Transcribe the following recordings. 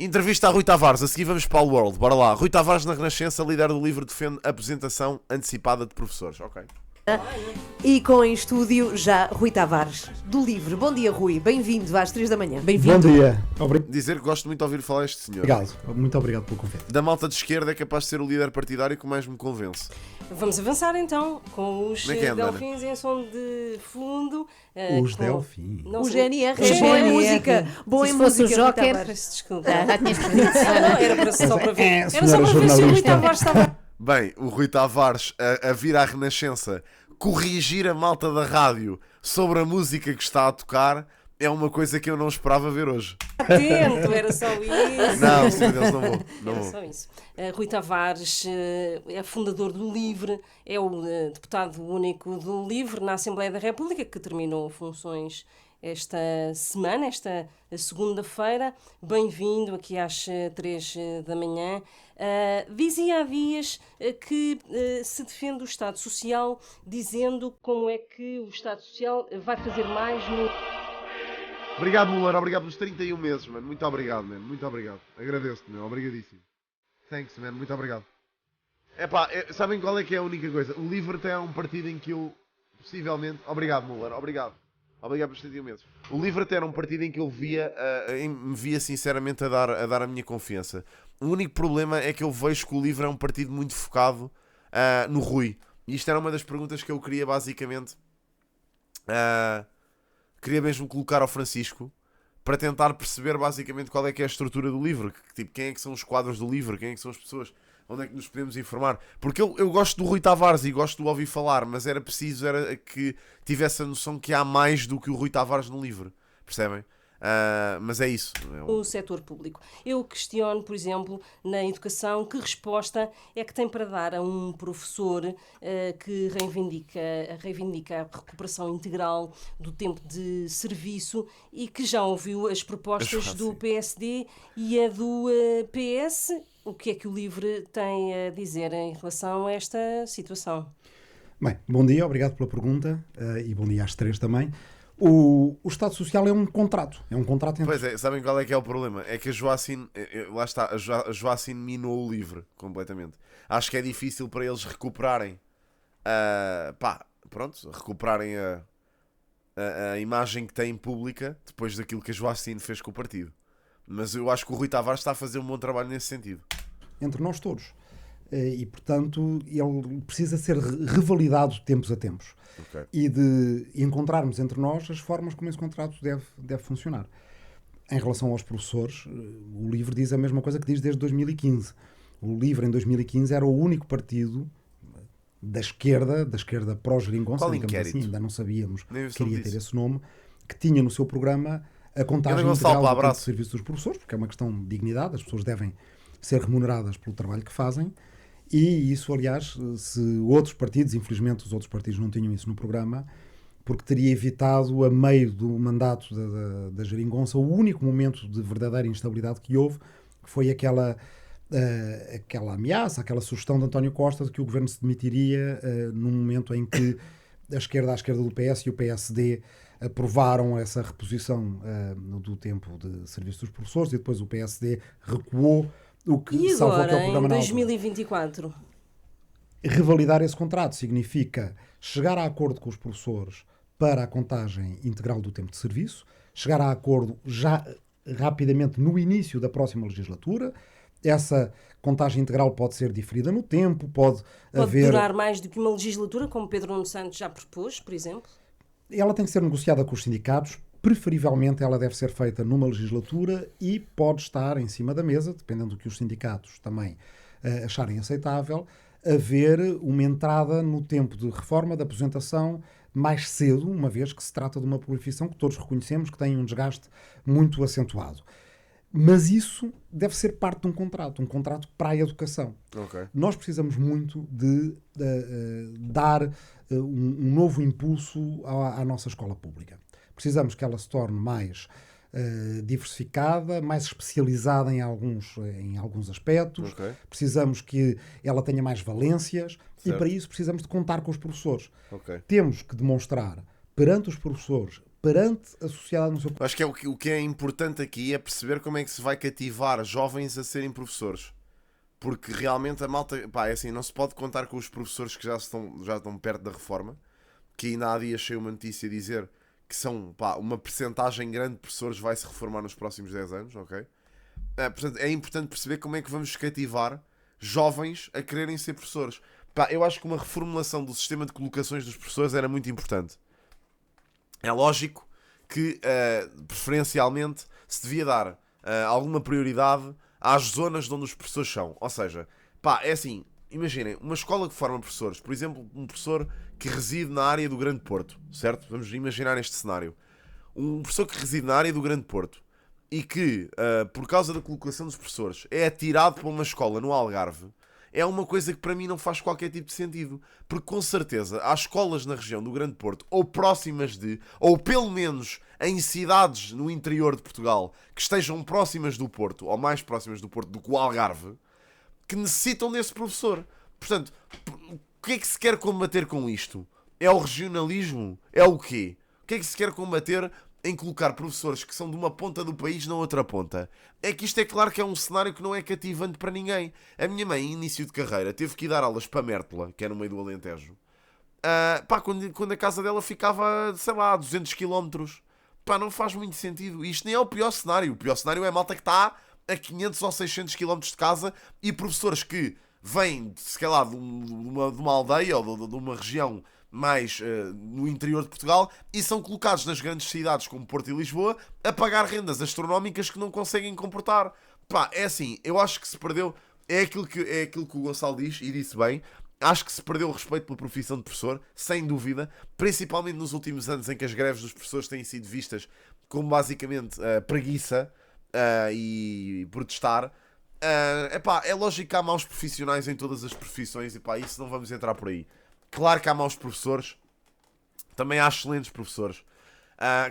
Entrevista a Rui Tavares, a seguir vamos para o World. Bora lá. Rui Tavares na Renascença, líder do livro, defende apresentação antecipada de professores. Ok. E com em estúdio já Rui Tavares, do Livre. Bom dia, Rui. Bem-vindo às 3 da manhã. Bem-vindo. Bom dia. Dizer que gosto muito de ouvir falar este senhor. Obrigado. Muito obrigado pelo convite. Da malta de esquerda é capaz de ser o líder partidário que mais me convence. Vamos avançar então com os Delfins em som de fundo. Os Delfins. O GNR. Boa em música. Boa em música. O Joker. Desculpa. Já tinhas perdido. Não, era só para ver. Era só senhora para ver se o Rui jornalista. Tavares estava. Bem, o Rui Tavares a vir à Renascença corrigir a malta da rádio sobre a música que está a tocar é uma coisa que eu não esperava ver hoje. Atento, era só isso. Não, senhor Deus, não vou. Era só isso. Rui Tavares é fundador do LIVRE, é o deputado único do LIVRE na Assembleia da República, que terminou funções esta semana, esta segunda-feira. Bem-vindo aqui às 3 da manhã. Dizia há dias que se defende o Estado Social, dizendo como é que o Estado Social vai fazer mais no... Obrigado, Muller. Obrigado pelos 31 meses, mano. Muito obrigado, mano. Muito obrigado. Agradeço-te, meu. Obrigadíssimo. Thanks, man. Muito obrigado. Epá, sabem qual é que é a única coisa? O LIVRE tem um partido em que eu, possivelmente... Obrigado, Muller. Obrigado. Obrigado pelos 31 meses. O LIVRE até era um partido em que eu me via sinceramente a dar a minha confiança. O único problema é que eu vejo que o LIVRE é um partido muito focado no Rui. E isto era uma das perguntas que eu queria basicamente... queria mesmo colocar ao Francisco para tentar perceber basicamente qual é que é a estrutura do LIVRE. Tipo, quem é que são os quadros do LIVRE? Quem é que são as pessoas? Onde é que nos podemos informar? Porque eu gosto do Rui Tavares e gosto de o ouvir falar, mas era preciso que tivesse a noção que há mais do que o Rui Tavares no LIVRE. Percebem? Mas é isso. O setor público. Eu questiono, por exemplo, na educação, que resposta é que tem para dar a um professor que reivindica a recuperação integral do tempo de serviço e que já ouviu as propostas do PSD e a do PS. O que é que o LIVRE tem a dizer em relação a esta situação? Bem, bom dia, obrigado pela pergunta e bom dia às 3 também. O Estado Social é um contrato. É um contrato entre... Pois é, sabem qual é que é o problema? É que a Joacine, lá está, a Joacine minou o LIVRE completamente. Acho que é difícil para eles recuperarem recuperarem a imagem que têm pública depois daquilo que a Joacine fez com o partido. Mas eu acho que o Rui Tavares está a fazer um bom trabalho nesse sentido. Entre nós todos. E, portanto, ele precisa ser revalidado de tempos a tempos. Okay. E de encontrarmos entre nós as formas como esse contrato deve funcionar. Em relação aos professores, o LIVRE diz a mesma coisa que diz desde 2015. O LIVRE, em 2015, era o único partido da esquerda pró-geringonça, digamos assim, ainda não sabíamos que iria ter esse nome, que tinha no seu programa a contagem integral do tempo de serviço dos professores, porque é uma questão de dignidade, as pessoas devem ser remuneradas pelo trabalho que fazem. E isso, aliás, se outros partidos, infelizmente os outros partidos não tinham isso no programa, porque teria evitado, a meio do mandato da geringonça, o único momento de verdadeira instabilidade que houve, que foi aquela ameaça, aquela sugestão de António Costa de que o governo se demitiria num momento em que a esquerda do PS e o PSD aprovaram essa reposição do tempo de serviço dos professores e depois o PSD recuou. O que e salvou agora, aquele programa em 2024? Revalidar esse contrato significa chegar a acordo com os professores para a contagem integral do tempo de serviço, chegar a acordo já rapidamente no início da próxima legislatura. Essa contagem integral pode ser diferida no tempo, pode durar mais do que uma legislatura, como Pedro Nuno Santos já propôs, por exemplo? Ela tem que ser negociada com os sindicatos. Preferivelmente ela deve ser feita numa legislatura e pode estar em cima da mesa, dependendo do que os sindicatos também acharem aceitável, haver uma entrada no tempo de reforma da aposentação mais cedo, uma vez que se trata de uma profissão que todos reconhecemos que tem um desgaste muito acentuado. Mas isso deve ser parte de um contrato para a educação. Okay. Nós precisamos muito de dar um novo impulso à nossa escola pública. Precisamos que ela se torne mais diversificada, mais especializada em alguns aspectos. Okay. Precisamos que ela tenha mais valências. Certo. E para isso precisamos de contar com os professores. Okay. Temos que demonstrar perante os professores, perante a sociedade no seu... Acho que o que é importante aqui é perceber como é que se vai cativar jovens a serem professores. Porque realmente a malta... Pá, é assim, não se pode contar com os professores que já estão perto da reforma. Que ainda há dias achei uma notícia a dizer que são, pá, uma percentagem grande de professores vai se reformar nos próximos 10 anos, ok? Portanto, é importante perceber como é que vamos cativar jovens a quererem ser professores. Pá, eu acho que uma reformulação do sistema de colocações dos professores era muito importante. É lógico que, preferencialmente, se devia dar alguma prioridade às zonas onde os professores são. Ou seja, pá, é assim, imaginem, uma escola que forma professores, por exemplo, um professor que reside na área do Grande Porto, certo? Vamos imaginar este cenário. Um professor que reside na área do Grande Porto e que, por causa da colocação dos professores, é atirado para uma escola no Algarve, é uma coisa que para mim não faz qualquer tipo de sentido. Porque com certeza há escolas na região do Grande Porto, ou próximas de, ou pelo menos em cidades no interior de Portugal, que estejam próximas do Porto, ou mais próximas do Porto do que o Algarve, que necessitam desse professor. Portanto, o que é que se quer combater com isto? É o regionalismo? É o quê? O que é que se quer combater em colocar professores que são de uma ponta do país na outra ponta? É que isto é claro que é um cenário que não é cativante para ninguém. A minha mãe, em início de carreira, teve que ir dar aulas para Mértola, que é no meio do Alentejo. Pá, quando a casa dela ficava, sei lá, a 200 km. Pá, não faz muito sentido. Isto nem é o pior cenário. O pior cenário é a malta que está a 500 ou 600 km de casa e professores que vêm, se calhar, de uma aldeia ou de uma região mais no interior de Portugal e são colocados nas grandes cidades como Porto e Lisboa a pagar rendas astronómicas que não conseguem comportar. Pá, é assim, eu acho que se perdeu, é aquilo que o Gonçalo diz e disse bem. Acho que se perdeu o respeito pela profissão de professor, sem dúvida, principalmente nos últimos anos em que as greves dos professores têm sido vistas como basicamente preguiça e protestar. Epá, é lógico que há maus profissionais em todas as profissões e pá, isso não vamos entrar por aí. Claro que há maus professores, também há excelentes professores.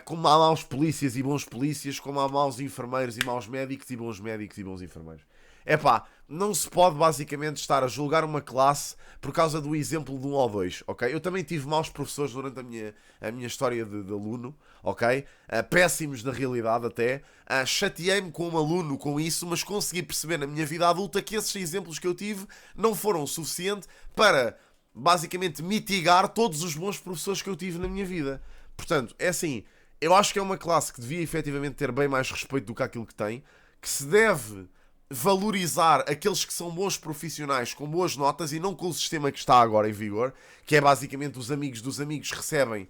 Como há maus polícias e bons polícias, como há maus enfermeiros e maus médicos e bons médicos e bons enfermeiros. Epá, não se pode basicamente estar a julgar uma classe por causa do exemplo de um ou dois, ok? Eu também tive maus professores durante a minha história de aluno, ok? Péssimos na realidade até. Chateei-me com um aluno com isso, mas consegui perceber na minha vida adulta que esses exemplos que eu tive não foram o suficiente para basicamente mitigar todos os bons professores que eu tive na minha vida. Portanto, é assim, eu acho que é uma classe que devia efetivamente ter bem mais respeito do que aquilo que tem, que se deve valorizar aqueles que são bons profissionais com boas notas e não com o sistema que está agora em vigor, que é basicamente os amigos dos amigos recebem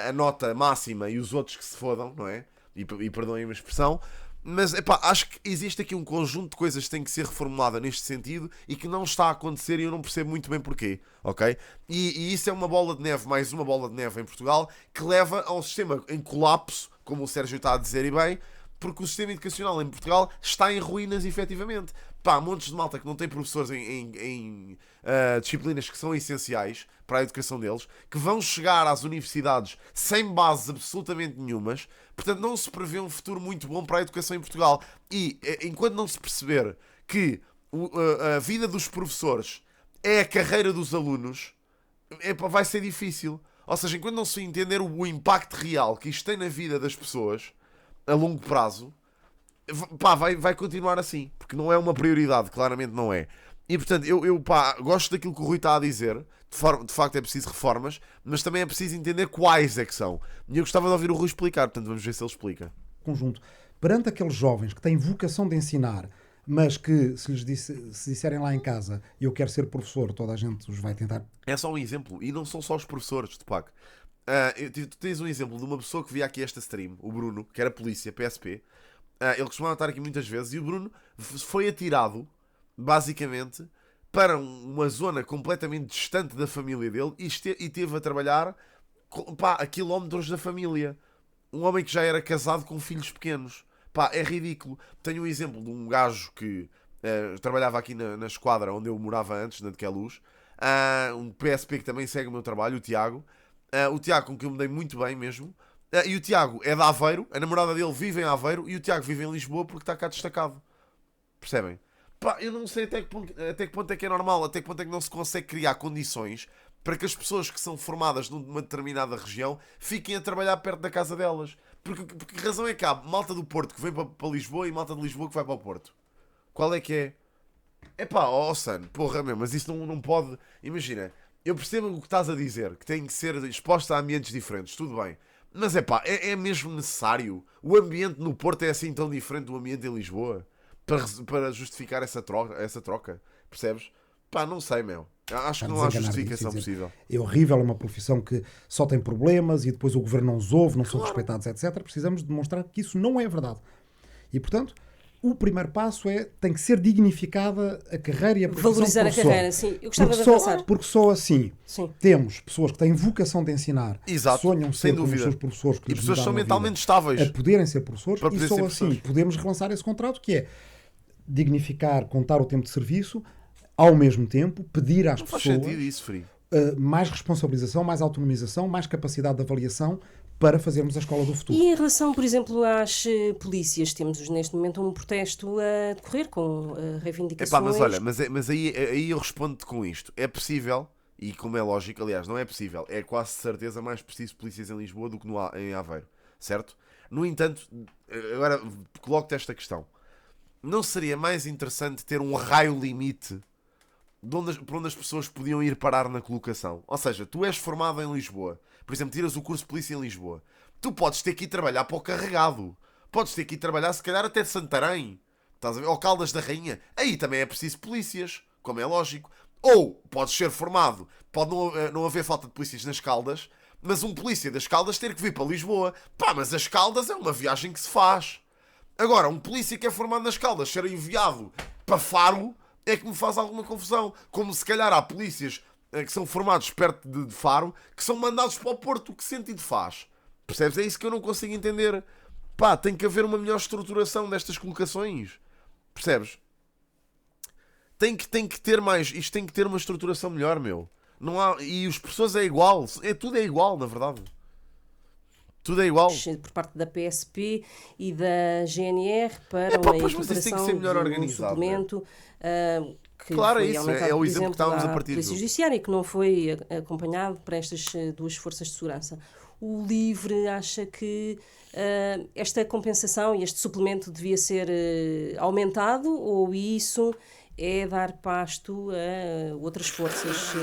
a nota máxima e os outros que se fodam, não é? E perdoem a expressão. Mas, epá, acho que existe aqui um conjunto de coisas que tem que ser reformulada neste sentido e que não está a acontecer e eu não percebo muito bem porquê, ok? E isso é uma bola de neve, mais uma bola de neve em Portugal, que leva a um sistema em colapso, como o Sérgio está a dizer e bem, porque o sistema educacional em Portugal está em ruínas, efetivamente. Pá, montes de malta que não tem professores em disciplinas que são essenciais para a educação deles, que vão chegar às universidades sem bases absolutamente nenhumas, portanto não se prevê um futuro muito bom para a educação em Portugal. E enquanto não se perceber que a vida dos professores é a carreira dos alunos, vai ser difícil. Ou seja, enquanto não se entender o impacto real que isto tem na vida das pessoas a longo prazo, pá, vai continuar assim, porque não é uma prioridade, claramente não é. E portanto, eu gosto daquilo que o Rui está a dizer, de facto é preciso reformas, mas também é preciso entender quais é que são. E eu gostava de ouvir o Rui explicar, portanto vamos ver se ele explica. Conjunto. Perante aqueles jovens que têm vocação de ensinar, mas que se disserem lá em casa eu quero ser professor, toda a gente os vai tentar. É só um exemplo, e não são só os professores, de Pac. Tu tens um exemplo de uma pessoa que via aqui esta stream, o Bruno, que era polícia, PSP. Ele costumava estar aqui muitas vezes e o Bruno foi atirado, basicamente, para uma zona completamente distante da família dele e teve a trabalhar, pá, a quilómetros da família. Um homem que já era casado com filhos pequenos. Pá, é ridículo. Tenho um exemplo de um gajo que trabalhava aqui na esquadra onde eu morava antes, na de Queluz. Um PSP que também segue o meu trabalho, o Tiago. O Tiago, com quem eu me dei muito bem mesmo. E o Tiago é de Aveiro, a namorada dele vive em Aveiro e o Tiago vive em Lisboa porque está cá destacado. Percebem? Pá, eu não sei até que ponto é que é normal, até que ponto é que não se consegue criar condições para que as pessoas que são formadas numa determinada região fiquem a trabalhar perto da casa delas. Porque razão é que há malta do Porto que vem para Lisboa e malta de Lisboa que vai para o Porto? Qual é que é? Epá, San, porra mesmo, mas isso não pode... Imagina, eu percebo o que estás a dizer, que tem que ser exposto a ambientes diferentes, tudo bem. Mas é mesmo necessário? O ambiente no Porto é assim tão diferente do ambiente em Lisboa? Para justificar essa troca? Percebes? Pá, não sei, meu. Acho que não há justificação possível. É horrível, é uma profissão que só tem problemas e depois o governo não os ouve, não são respeitados, etc. Precisamos demonstrar que isso não é verdade. E, portanto, o primeiro passo tem que ser dignificada a carreira e a profissão. Valorizar a carreira, sim. Eu gostava de avançar. Porque só assim temos pessoas que têm vocação de ensinar, exato, sonham sem ser como dúvida. os seus professores, que e pessoas que são mentalmente estáveis a poderem ser professores, para e só assim podemos relançar esse contrato, que é dignificar, contar o tempo de serviço, ao mesmo tempo pedir às pessoas... Faz sentido isso, Fri. Mais responsabilização, mais autonomização, mais capacidade de avaliação para fazermos a escola do futuro. E em relação, por exemplo, às polícias, temos neste momento um protesto a decorrer com reivindicações... Mas olha, mas aí eu respondo-te com isto. É possível, e como é lógico, aliás, não é possível, é quase certeza mais preciso polícias em Lisboa do que em Aveiro, certo? No entanto, agora coloco-te esta questão. Não seria mais interessante ter um raio limite por onde as pessoas podiam ir parar na colocação? Ou seja, tu és formado em Lisboa, por exemplo, tiras o curso de polícia em Lisboa, tu podes ter que ir trabalhar para o Carregado, podes ter que ir trabalhar se calhar até Santarém, estás a ver? Ou Caldas da Rainha, aí também é preciso polícias, como é lógico. Ou podes ser formado, pode não haver falta de polícias nas Caldas, mas um polícia das Caldas ter que vir para Lisboa. Pá, mas as Caldas é uma viagem que se faz. Agora, um polícia que é formado nas Caldas ser enviado para Faro é que me faz alguma confusão. Como se calhar há polícias que são formados perto de Faro que são mandados para o Porto. Que sentido faz? Percebes? É isso que eu não consigo entender. Pá, tem que haver uma melhor estruturação destas colocações. Percebes? Tem que ter mais. Isto tem que ter uma estruturação melhor, meu. Não há... E os professores é igual. Tudo é igual, na verdade. Tudo é igual. Por parte da PSP e da GNR para uma incorporação mas isso tem que ser melhor organizado, suplemento que claro, foi é isso. aumentado, É o por exemplo exemplo, que estávamos à a partir Polícia do... Judiciária, que não foi acompanhado para estas duas forças de segurança. O LIVRE acha que esta compensação e este suplemento devia ser aumentado, ou isso é dar pasto a outras forças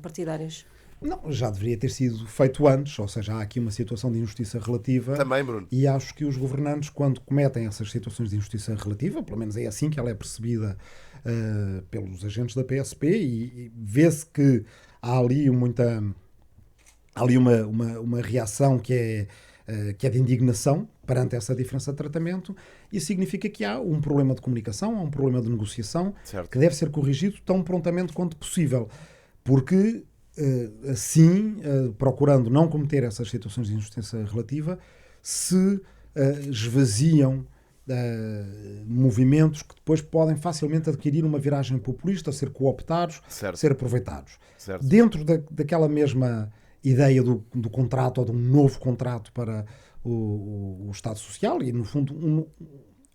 partidárias? Não, já deveria ter sido feito antes, ou seja, há aqui uma situação de injustiça relativa. Também, Bruno. E acho que os governantes, quando cometem essas situações de injustiça relativa, pelo menos é assim que ela é percebida pelos agentes da PSP, e vê-se que há ali uma reação que é de indignação perante essa diferença de tratamento. Isso significa que há um problema de comunicação, há um problema de negociação, certo, que deve ser corrigido tão prontamente quanto possível, porque assim, procurando não cometer essas situações de injustiça relativa, se esvaziam movimentos que depois podem facilmente adquirir uma viragem populista, ser cooptados, certo, ser aproveitados. Certo. Dentro daquela mesma ideia do contrato, ou de um novo contrato para o Estado Social, e no fundo um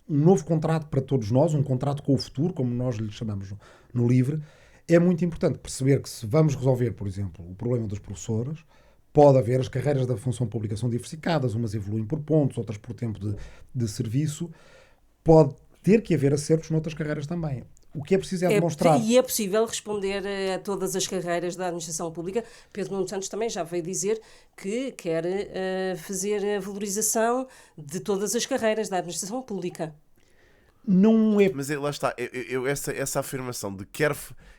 novo contrato para todos nós, um contrato com o futuro, como nós lhe chamamos no LIVRE, é muito importante perceber que, se vamos resolver, por exemplo, o problema dos professores, pode haver, as carreiras da função pública são diversificadas, umas evoluem por pontos, outras por tempo de serviço, pode ter que haver acertos noutras carreiras também. O que é preciso é demonstrar... E é possível responder a todas as carreiras da administração pública. Pedro Nuno Santos também já veio dizer que quer fazer a valorização de todas as carreiras da administração pública. Não é... Mas lá está, essa afirmação de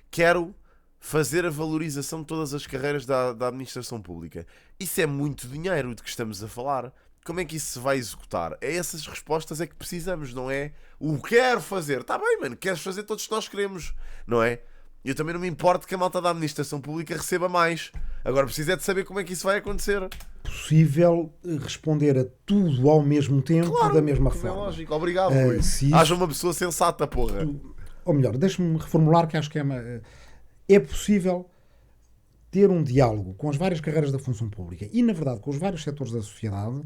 quero fazer a valorização de todas as carreiras da administração pública, isso é muito dinheiro de que estamos a falar. Como é que isso se vai executar? É essas respostas é que precisamos, não é? O quero fazer. Está bem, mano, queres fazer, todos nós queremos, não é? Eu também não me importo que a malta da administração pública receba mais. Agora preciso é de saber como é que isso vai acontecer. Possível responder a tudo ao mesmo tempo, claro, da mesma forma. É lógico. Obrigado, Rui. Haja uma pessoa sensata, porra. Ou melhor, deixa-me reformular, que acho que é possível ter um diálogo com as várias carreiras da função pública e, na verdade, com os vários setores da sociedade,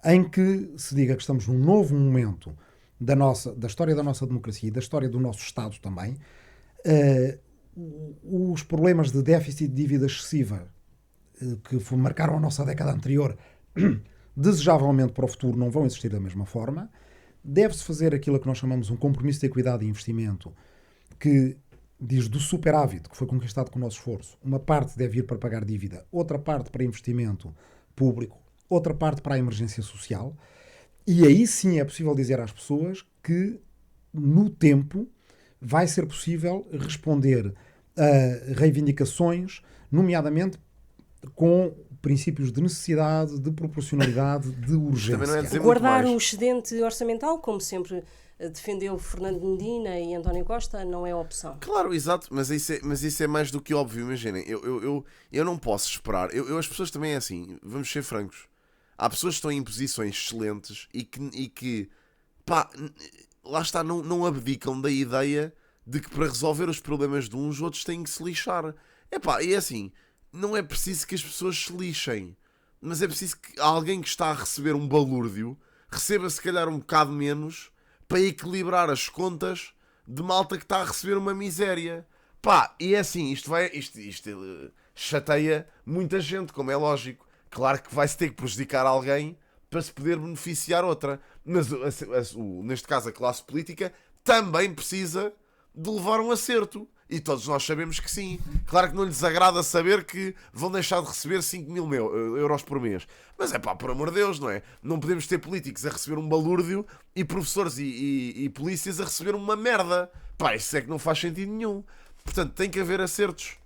em que se diga que estamos num novo momento da história da nossa democracia e da história do nosso Estado também, os problemas de déficit de dívida excessiva que marcaram a nossa década anterior, desejavelmente para o futuro não vão existir da mesma forma. Deve-se fazer aquilo que nós chamamos um compromisso de equidade e investimento, que diz do superávit que foi conquistado com o nosso esforço. Uma parte deve ir para pagar dívida, outra parte para investimento público, outra parte para a emergência social. E aí sim é possível dizer às pessoas que, no tempo, vai ser possível responder a reivindicações, nomeadamente com princípios de necessidade, de proporcionalidade, de urgência. Também não é dizer Guardar muito o mais. excedente orçamental, como sempre defendeu Fernando Medina e António Costa, não é opção. Claro, exato, mas isso é mais do que óbvio. Imaginem, eu não posso esperar. As pessoas também é assim, vamos ser francos. Há pessoas que estão em posições excelentes e que pá, lá está, não abdicam da ideia de que para resolver os problemas de uns, outros têm que se lixar. Epá, e é assim, não é preciso que as pessoas se lixem, mas é preciso que alguém que está a receber um balúrdio receba se calhar um bocado menos para equilibrar as contas de malta que está a receber uma miséria. Pá, e é assim, isto chateia muita gente, como é lógico. Claro que vai-se ter que prejudicar alguém para se poder beneficiar outra. Mas neste caso a classe política também precisa de levar um acerto. E todos nós sabemos que sim. Claro que não lhes agrada saber que vão deixar de receber 5.000 euros por mês. Mas é pá, por amor de Deus, não é? Não podemos ter políticos a receber um balúrdio e professores e polícias a receber uma merda. Pá, isso é que não faz sentido nenhum. Portanto, tem que haver acertos.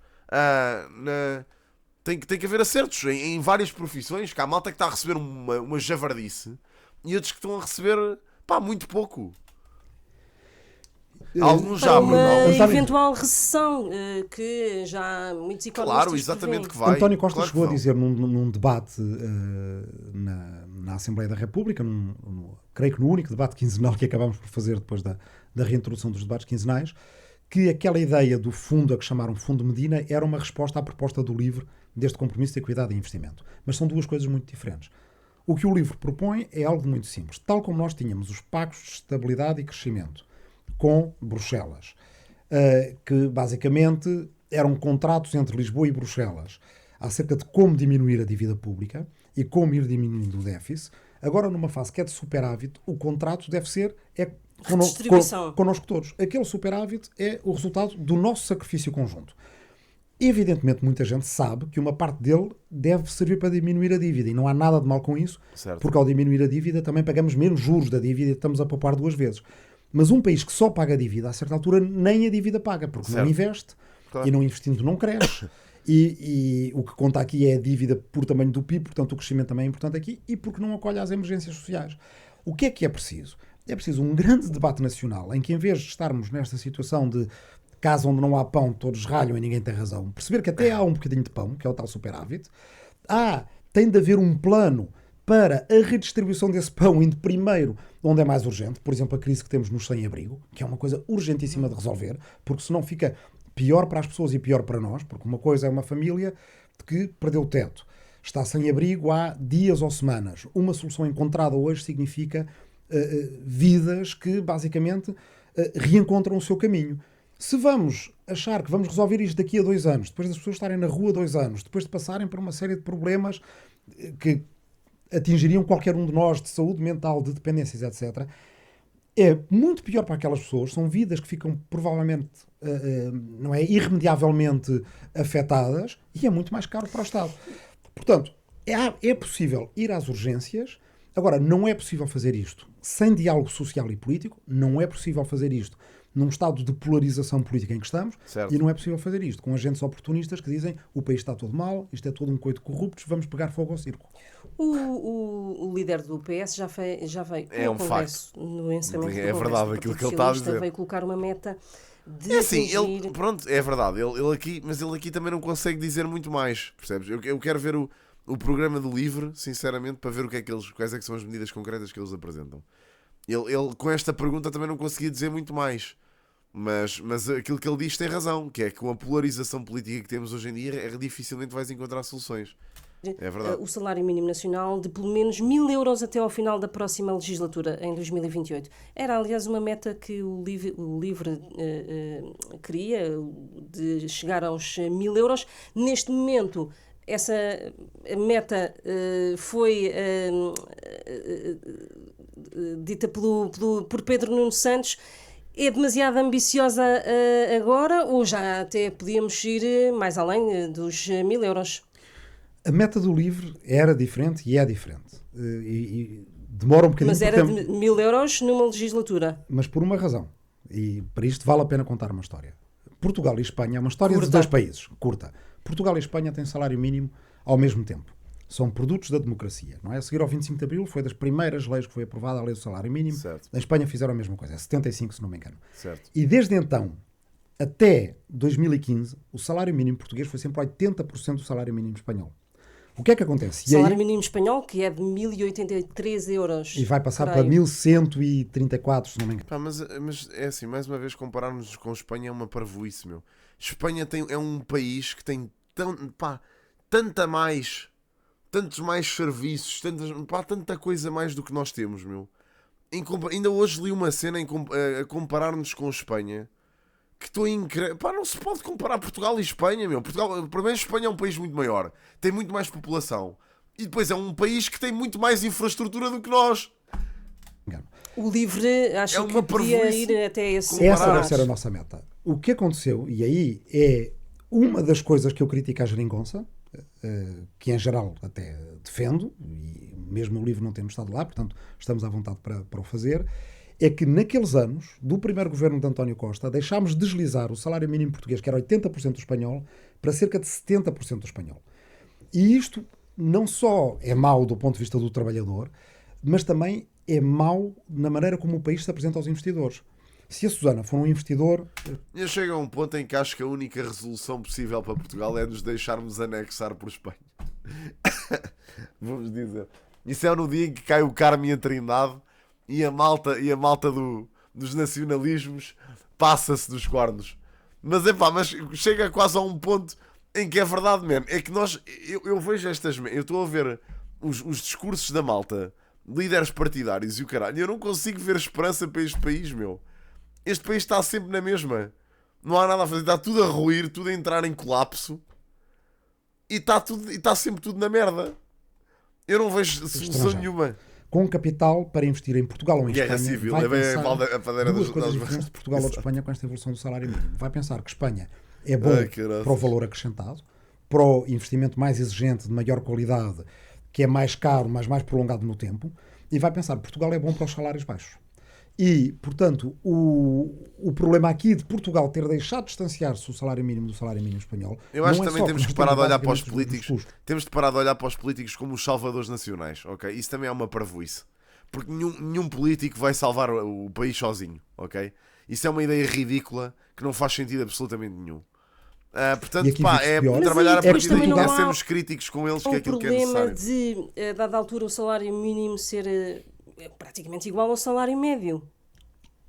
Tem que haver acertos em várias profissões. Que há malta que está a receber uma javardice e outros que estão a receber, pá, muito pouco. Alguns já, Uma António- eventual recessão que já muitos economistas claro, exatamente que prevêem. vai. António Costa Claro que chegou a vão. dizer num debate na Assembleia da República, creio que no único debate quinzenal que acabámos por fazer depois da reintrodução dos debates quinzenais, que aquela ideia do fundo a que chamaram Fundo Medina era uma resposta à proposta do LIVRE deste compromisso de equidade e investimento. Mas são duas coisas muito diferentes. O que o LIVRE propõe é algo muito simples. Tal como nós tínhamos os pactos de estabilidade e crescimento com Bruxelas, que basicamente eram contratos entre Lisboa e Bruxelas acerca de como diminuir a dívida pública e como ir diminuindo o déficit. Agora, numa fase que é de superávit, o contrato deve ser Redistribuição. connosco todos. Aquele superávit é o resultado do nosso sacrifício conjunto. Evidentemente, muita gente sabe que uma parte dele deve servir para diminuir a dívida e não há nada de mal com isso, Certo. porque ao diminuir a dívida também pagamos menos juros da dívida e estamos a poupar duas vezes. Mas um país que só paga a dívida, a certa altura, nem a dívida paga, porque Certo. não investe, Claro. e não investindo não cresce. E o que conta aqui é a dívida por tamanho do PIB, portanto o crescimento também é importante aqui, e porque não acolhe às emergências sociais. O que é preciso? É preciso um grande debate nacional, em que em vez de estarmos nesta situação de casa onde não há pão, todos ralham e ninguém tem razão, perceber que até há um bocadinho de pão, que é o tal superávit, tem de haver um plano para a redistribuição desse pão, indo primeiro onde é mais urgente, por exemplo, a crise que temos nos sem-abrigo, que é uma coisa urgentíssima de resolver, porque senão fica pior para as pessoas e pior para nós, porque uma coisa é uma família que perdeu o teto, está sem abrigo há dias ou semanas. Uma solução encontrada hoje significa vidas que basicamente reencontram o seu caminho. Se vamos achar que vamos resolver isto daqui a 2 anos, depois das pessoas estarem na rua 2 anos, depois de passarem por uma série de problemas que atingiriam qualquer um de nós, de saúde mental, de dependências, etc., é muito pior para aquelas pessoas. São vidas que ficam provavelmente, não é, irremediavelmente afetadas, e é muito mais caro para o Estado. Portanto, é possível ir às urgências. Agora, não é possível fazer isto sem diálogo social e político, não é possível fazer isto num estado de polarização política em que estamos, Certo. e não é possível fazer isto com agentes oportunistas que dizem o país está todo mal, isto é todo um coito de corruptos, vamos pegar fogo ao circo. O líder do PS já veio É um Congresso, no encerramento É do verdade Congresso do aquilo Partido que ele está a Socialista, dizer. veio colocar uma meta de É assim, atingir... pronto, é verdade, ele aqui, mas ele aqui também não consegue dizer muito mais, percebes? Eu quero ver o programa do LIVRE, sinceramente, para ver quais é que são as medidas concretas que eles apresentam. Ele com esta pergunta também não conseguia dizer muito mais, mas aquilo que ele diz tem razão, que é que com a polarização política que temos hoje em dia, dificilmente vais encontrar soluções. É verdade. o salário mínimo nacional de pelo menos 1.000 euros até ao final da próxima legislatura, em 2028. Era, aliás, uma meta que o LIVRE queria, de chegar aos 1.000 euros. Neste momento, essa meta foi dita por Pedro Nuno Santos. É demasiado ambiciosa agora ou já até podíamos ir mais além dos 1.000 euros? A meta do LIVRE era diferente e é diferente. E demora um bocadinho. Mas era de 1.000 euros numa legislatura. Mas por uma razão. E para isto vale a pena contar uma história. Portugal e Espanha é uma história Curta. de dois países. Curta. Portugal e Espanha têm salário mínimo ao mesmo tempo. São produtos da democracia. Não é? A seguir ao 25 de Abril foi das primeiras leis que foi aprovada a lei do salário mínimo. Certo. Na Espanha fizeram a mesma coisa. É 75, se não me engano. Certo. E desde então, até 2015, o salário mínimo português foi sempre 80% do salário mínimo espanhol. O que é que acontece? O salário mínimo espanhol, que é de 1.083 euros. E vai passar Creio. para 1.134, se não me engano. Pá, mas é assim, mais uma vez, compararmos com Espanha é uma parvoíce, meu. Espanha é um país que tem tantos mais serviços, tanta coisa mais do que nós temos, meu. Ainda hoje li uma cena a comparar-nos com Espanha, que estou incrível. Pá, não se pode comparar Portugal e Espanha, meu. Para mim, Espanha é um país muito maior, tem muito mais população, e depois é um país que tem muito mais infraestrutura do que nós. O LIVRE acho que podia ir até esse Essa patamar. deve ser a nossa meta. O que aconteceu, e aí é uma das coisas que eu critico à geringonça, que em geral até defendo, e mesmo o LIVRE não temos estado lá, portanto estamos à vontade para o fazer, é que naqueles anos, do primeiro governo de António Costa, deixámos deslizar o salário mínimo português, que era 80% do espanhol, para cerca de 70% do espanhol. E isto não só é mau do ponto de vista do trabalhador, mas também é mau na maneira como o país se apresenta aos investidores. Se a Susana for um investidor... Eu chego a um ponto em que acho que a única resolução possível para Portugal é nos deixarmos anexar por Espanha. Vamos dizer. Isso é no dia em que cai o Carme e a Trindade e a malta dos nacionalismos passa-se dos cornos. Mas chega quase a um ponto em que é verdade mesmo. É que eu vejo eu estou a ver os discursos da malta, líderes partidários e o caralho, eu não consigo ver esperança para este país, meu. Este país está sempre na mesma. Não há nada a fazer. Está tudo a ruir, tudo a entrar em colapso. E está sempre tudo na merda. Eu não vejo solução nenhuma. Com capital para investir em Portugal ou em Guerra Espanha, civil, vai levei pensar a padeira duas das coisas diferentes de Portugal ou de Espanha com esta evolução do salário mínimo. Vai pensar que Espanha é bom para o valor acrescentado, para o investimento mais exigente, de maior qualidade, que é mais caro, mas mais prolongado no tempo, e vai pensar que Portugal é bom para os salários baixos. E, portanto, o problema aqui de Portugal ter deixado de distanciar-se o salário mínimo do salário mínimo espanhol... Eu acho que também temos que parar de olhar para os basicamente políticos. Temos de parar de olhar para os políticos como os salvadores nacionais, ok? Isso também é uma parvoíce. Porque nenhum político vai salvar o país sozinho, ok? Isso é uma ideia ridícula que não faz sentido absolutamente nenhum. Portanto, é trabalhar a partir daí, é sermos críticos com eles, que é aquilo que é necessário. O problema de, a dada altura, o salário mínimo ser praticamente igual ao salário médio.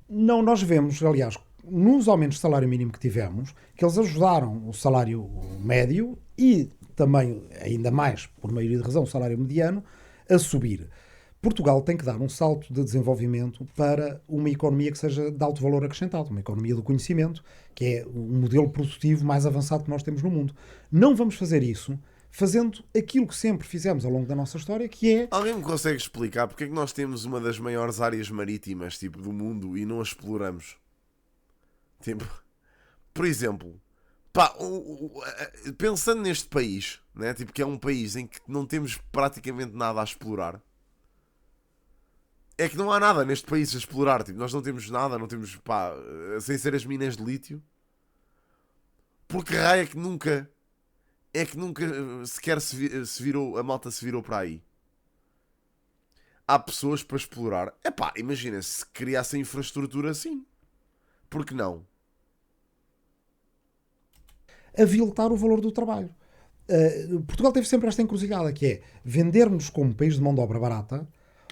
Não, nós vemos, aliás, nos aumentos de salário mínimo que tivemos, que eles ajudaram o salário médio e também, ainda mais, por maioria de razão, o salário mediano, a subir. Portugal tem que dar um salto de desenvolvimento para uma economia que seja de alto valor acrescentado, uma economia do conhecimento, que é o modelo produtivo mais avançado que nós temos no mundo. Não vamos fazer isso fazendo aquilo que sempre fizemos ao longo da nossa história, que é... Alguém me consegue explicar porque é que nós temos uma das maiores áreas marítimas do mundo e não a exploramos? Por exemplo, pensando neste país, né? Que é um país em que não temos praticamente nada a explorar. É que não há nada neste país a explorar. Nós não temos nada, não temos, sem ser as minas de lítio. Porque raio é que nunca sequer se virou, a malta se virou para aí. Há pessoas para explorar. Imagina, se criasse a infraestrutura assim. Por que não? Aviltar o valor do trabalho. Portugal teve sempre esta encruzilhada, que é vender-nos como país de mão de obra barata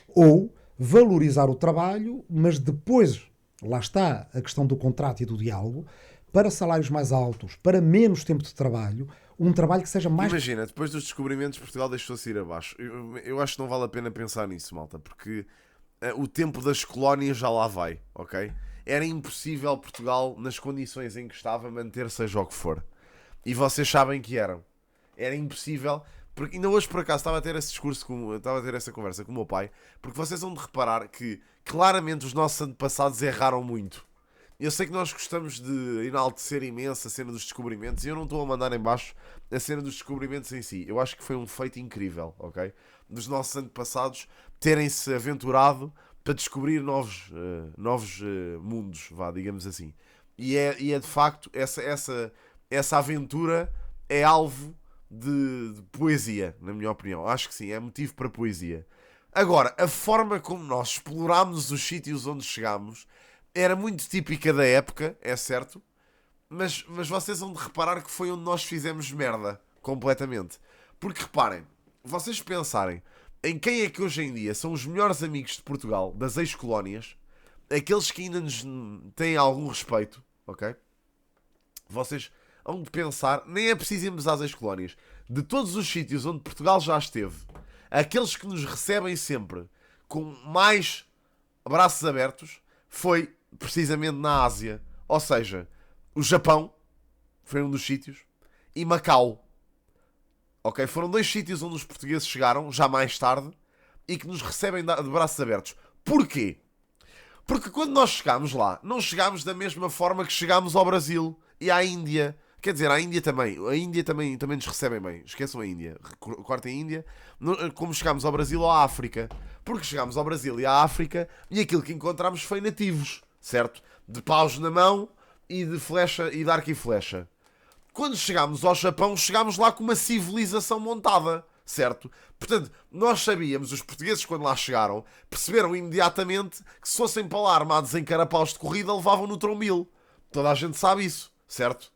ou valorizar o trabalho, mas depois, lá está a questão do contrato e do diálogo, para salários mais altos, para menos tempo de trabalho, um trabalho que seja mais... Imagina, depois dos descobrimentos, Portugal deixou-se ir abaixo. Eu acho que não vale a pena pensar nisso, malta, porque o tempo das colónias já lá vai, ok? Era impossível Portugal, nas condições em que estava, manter seja o que for. E vocês sabem que eram. Era impossível, porque ainda hoje por acaso estava a ter esse discurso, estava a ter essa conversa com o meu pai, porque vocês vão de reparar que claramente os nossos antepassados erraram muito. Eu sei que nós gostamos de enaltecer imenso a cena dos descobrimentos e eu não estou a mandar em baixo a cena dos descobrimentos em si. Eu acho que foi um feito incrível, ok? Dos nossos antepassados terem-se aventurado para descobrir novos mundos, vá, digamos assim. E é de facto, essa aventura é alvo de poesia, na minha opinião. Acho que sim, é motivo para poesia. Agora, a forma como nós explorámos os sítios onde chegámos era muito típica da época, é certo, mas vocês vão de reparar que foi onde nós fizemos merda, completamente. Porque reparem, vocês pensarem em quem é que hoje em dia são os melhores amigos de Portugal, das ex-colónias, aqueles que ainda nos têm algum respeito, ok? Vocês vão de pensar, nem é preciso irmos às ex-colónias, de todos os sítios onde Portugal já esteve, aqueles que nos recebem sempre com mais braços abertos, foi precisamente na Ásia. Ou seja, o Japão foi um dos sítios e Macau. Ok? Foram 2 sítios onde os portugueses chegaram, já mais tarde, e que nos recebem de braços abertos. Porquê? Porque quando nós chegámos lá, não chegámos da mesma forma que chegámos ao Brasil e à Índia. Quer dizer, à Índia também. A Índia também nos recebem bem. Esqueçam a Índia. Cortem a Índia. Como chegámos ao Brasil ou à África. Porque chegámos ao Brasil e à África e aquilo que encontramos foi nativos. Certo? De paus na mão e de flecha e de arco e flecha. Quando chegámos ao Japão, chegámos lá com uma civilização montada. Certo? Portanto, nós sabíamos, os portugueses quando lá chegaram, perceberam imediatamente que se fossem para lá armados em carapaus de corrida, levavam no trombil. Toda a gente sabe isso. Certo?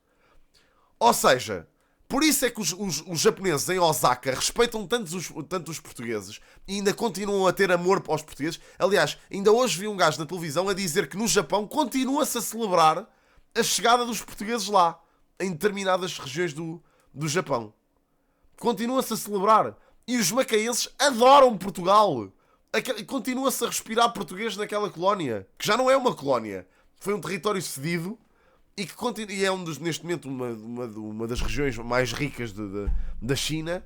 Ou seja, por isso é que os japoneses em Osaka respeitam tanto os portugueses e ainda continuam a ter amor aos portugueses. Aliás, ainda hoje vi um gajo na televisão a dizer que no Japão continua-se a celebrar a chegada dos portugueses lá, em determinadas regiões do Japão. Continua-se a celebrar. E os macaenses adoram Portugal. Continua-se a respirar português naquela colónia, que já não é uma colónia. Foi um território cedido. E que é neste momento uma das regiões mais ricas da China,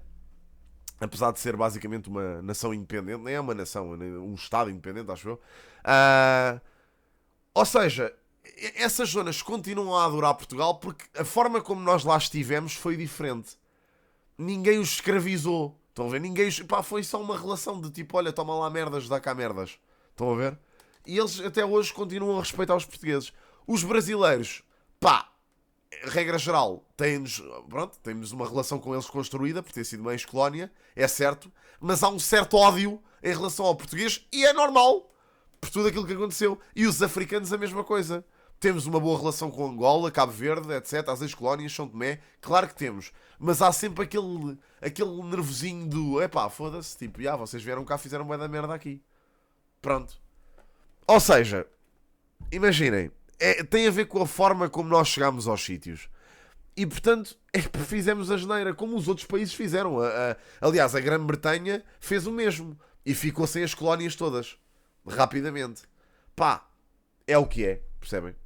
apesar de ser basicamente uma nação independente, nem é uma nação, é um Estado independente, acho eu. Ou seja, essas zonas continuam a adorar Portugal porque a forma como nós lá estivemos foi diferente. Ninguém os escravizou, estão a ver? Foi só uma relação de tipo, olha, toma lá merdas, dá cá merdas, estão a ver? E eles até hoje continuam a respeitar os portugueses. Os brasileiros, regra geral, temos uma relação com eles construída, por ter sido uma ex-colónia, é certo, mas há um certo ódio em relação ao português, e é normal, por tudo aquilo que aconteceu. E os africanos a mesma coisa. Temos uma boa relação com Angola, Cabo Verde, etc, as ex-colónias, São Tomé, claro que temos, mas há sempre aquele nervosinho do, foda-se, tipo, vocês vieram cá, fizeram bué da merda aqui. Pronto. Ou seja, imaginem, tem a ver com a forma como nós chegámos aos sítios. E, portanto, fizemos a geneira, como os outros países fizeram. Aliás, a Grã-Bretanha fez o mesmo. E ficou sem as colónias todas. Rapidamente. É o que é. Percebem?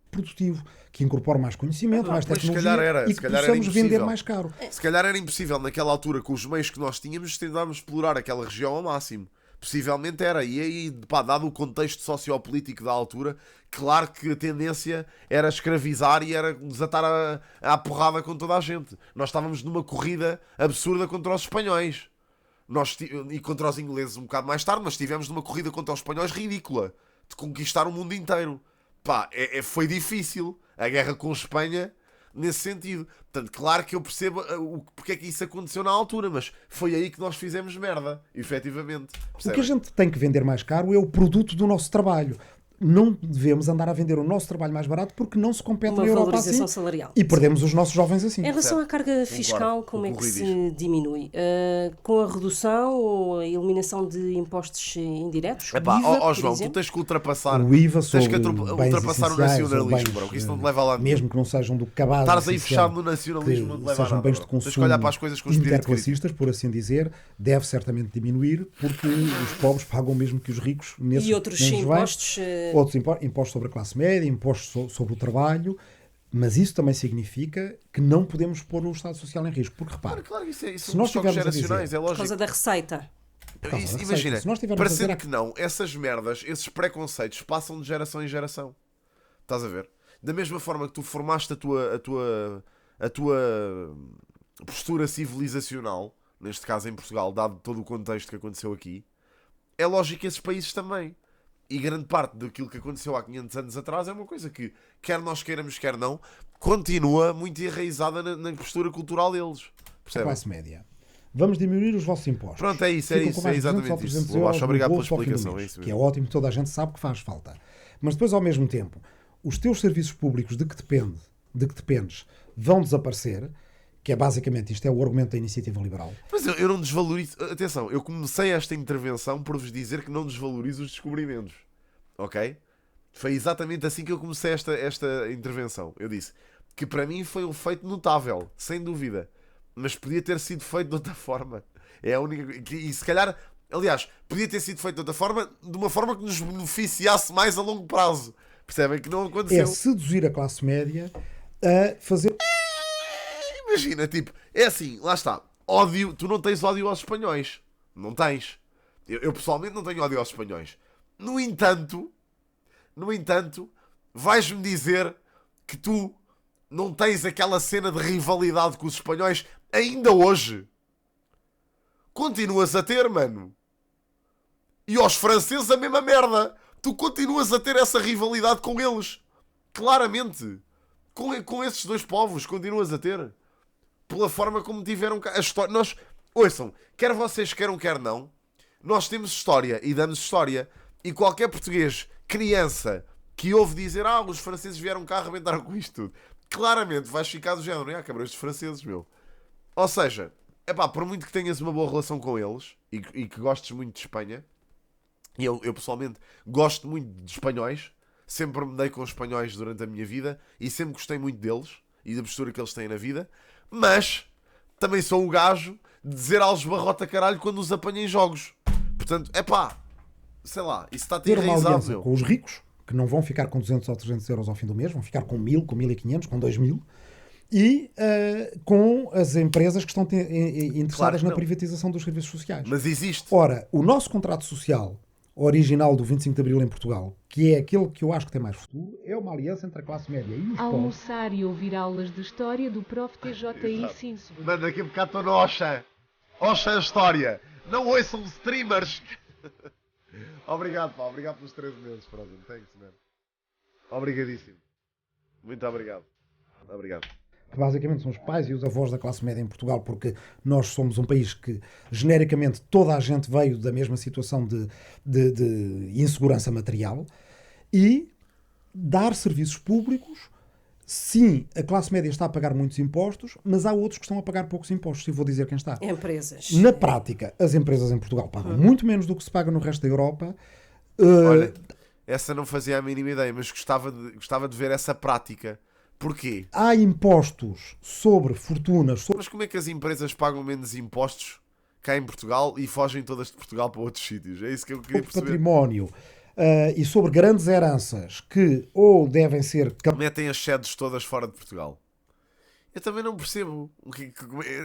Produtivo, que incorpora mais conhecimento, mais tecnologia, e que possamos possamos vender mais caro. Se calhar era impossível, naquela altura, com os meios que nós tínhamos, tentarmos explorar aquela região ao máximo. Possivelmente era, e aí, dado o contexto sociopolítico da altura, claro que a tendência era escravizar e era desatar a porrada com toda a gente. Nós estávamos numa corrida absurda contra os espanhóis. E contra os ingleses um bocado mais tarde, mas estivemos numa corrida contra os espanhóis ridícula, de conquistar o mundo inteiro. Foi difícil a guerra com a Espanha nesse sentido. Portanto, claro que eu percebo porque é que isso aconteceu na altura, mas foi aí que nós fizemos merda, efetivamente. Percebem? O que a gente tem que vender mais caro é o produto do nosso trabalho. não devemos andar a vender o nosso trabalho mais barato porque não se compete Uma na Europa assim valorização salarial. e perdemos os nossos jovens assim. Em relação à carga fiscal, como é que se diminui? Com a redução ou a eliminação de impostos indiretos? Epá, IVA, por João, tu exemplo? tens que ultrapassar, O IVA tens sobre que bens ultrapassar o essenciais ou nacionalismo, bens, bro, que isso não te leva lá nenhum. mesmo que não sejam do cabaz Estares aí essencial, fechado no nacionalismo, não te leva a sejam nada. bens de Bro. consumo Tens que olhar para as coisas com espírito crítico. interclassistas, por assim dizer, deve certamente diminuir porque os pobres pagam mesmo que os ricos nesses E outros nesses bens. impostos? Outros impostos sobre a classe média, impostos sobre o trabalho, mas isso também significa que não podemos pôr o Estado Social em risco. Porque repare, Claro que isso se são nós choques tivermos a geracionais, dizer- é Por lógico. causa da receita. por causa da receita, Imagina, se nós tivermos a parecendo dizer que não, essas merdas, esses preconceitos passam de geração em geração. Estás a ver? Da mesma forma que tu formaste a tua postura civilizacional, neste caso em Portugal, dado todo o contexto que aconteceu aqui, é lógico que esses países também. E grande parte daquilo que aconteceu há 500 anos atrás é uma coisa que, quer nós queiramos, quer não, continua muito enraizada na postura cultural deles. a Percebem? classe média. Vamos diminuir os vossos impostos. Pronto, é isso, Ficam com mais 200 ou exatamente 300 isso. Lobato, euros obrigado no pela bolso ao fim do explicação, mês, é isso que é mesmo. ótimo, toda a gente sabe que faz falta. Mas depois, ao mesmo tempo, os teus serviços públicos de que dependes vão desaparecer, que é basicamente, isto é o argumento da iniciativa liberal. Mas eu não desvalorizo. Atenção, eu comecei esta intervenção por vos dizer que não desvalorizo os descobrimentos. Ok? Foi exatamente assim que eu comecei esta intervenção. Eu disse que para mim foi um feito notável, sem dúvida. Mas podia ter sido feito de outra forma. É a única. E se calhar, aliás, podia ter sido feito de outra forma, de uma forma que nos beneficiasse mais a longo prazo. Percebem que não É aconteceu? seduzir a classe média a fazer. Imagina, tipo, é assim, lá está. Ódio, tu não tens ódio aos espanhóis. Não tens. Eu pessoalmente não tenho ódio aos espanhóis. No entanto, vais-me dizer que tu não tens aquela cena de rivalidade com os espanhóis ainda hoje. Continuas a ter, mano. E aos franceses a mesma merda. Tu continuas a ter essa rivalidade com eles. Claramente. Com esses dois povos continuas a ter. Pela forma como tiveram a história. Ouçam, quer vocês queiram, quer não, nós temos história e damos história. E qualquer português, criança, que ouve dizer os franceses vieram cá arrebentar com isto tudo, claramente vais ficar do género, cabrão, estes franceses, meu. Ou seja, por muito que tenhas uma boa relação com eles e que gostes muito de Espanha, e eu pessoalmente gosto muito de espanhóis, sempre me dei com os espanhóis durante a minha vida e sempre gostei muito deles e da postura que eles têm na vida, mas também sou o gajo de dizer aos barrota caralho quando os apanho em jogos. Portanto, sei lá, isso está a ter Ter uma enraizado, aliança meu. com os ricos, que não vão ficar com 200 ou 300 euros ao fim do mês, vão ficar com 1000, com 1500, com 2000, e com as empresas que estão interessadas Claro que na não. privatização dos serviços sociais. Mas existe. Ora, o nosso contrato social original do 25 de Abril em Portugal, que é aquele que eu acho que tem mais futuro, é uma aliança entre a classe média e os pobres. Almoçar e ouvir aulas de História do Prof. TJI Cinso. Mano, daqui a bocado estou no Oxa. Oxa é a história. Não ouçam streamers. Obrigado, pá. Obrigado pelos 13 meses, Frozen. Thanks, man. Obrigadíssimo. Muito obrigado. Obrigado. Que basicamente são os pais e os avós da classe média em Portugal, porque nós somos um país que, genericamente, toda a gente veio da mesma situação de insegurança material, e dar serviços públicos, sim, a classe média está a pagar muitos impostos, mas há outros que estão a pagar poucos impostos, e vou dizer quem está. Empresas. Na prática, as empresas em Portugal pagam muito menos do que se paga no resto da Europa. Olha, essa não fazia a mínima ideia, mas gostava de ver essa prática. Porquê? Há impostos sobre fortunas, Mas como é que as empresas pagam menos impostos cá em Portugal e fogem todas de Portugal para outros sítios? É isso que eu queria sobre perceber. património e sobre grandes heranças que ou devem ser Metem as sedes todas fora de Portugal. Eu também não percebo.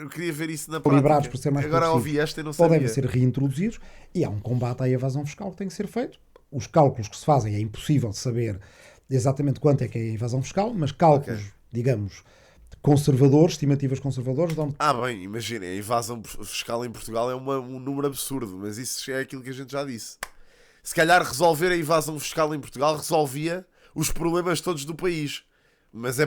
Eu queria ver isso na calibrados prática. para ser mais Agora progressivos, ouvi esta e não ou sabia. devem ser reintroduzidos, e há um combate à evasão fiscal que tem que ser feito. Os cálculos que se fazem, é impossível de saber exatamente quanto é que é a evasão fiscal, mas cálculos, digamos, conservadores, estimativas conservadoras, dão Bem, imaginem, a evasão fiscal em Portugal é um número absurdo, mas isso é aquilo que a gente já disse. Se calhar resolver a evasão fiscal em Portugal resolvia os problemas todos do país. Mas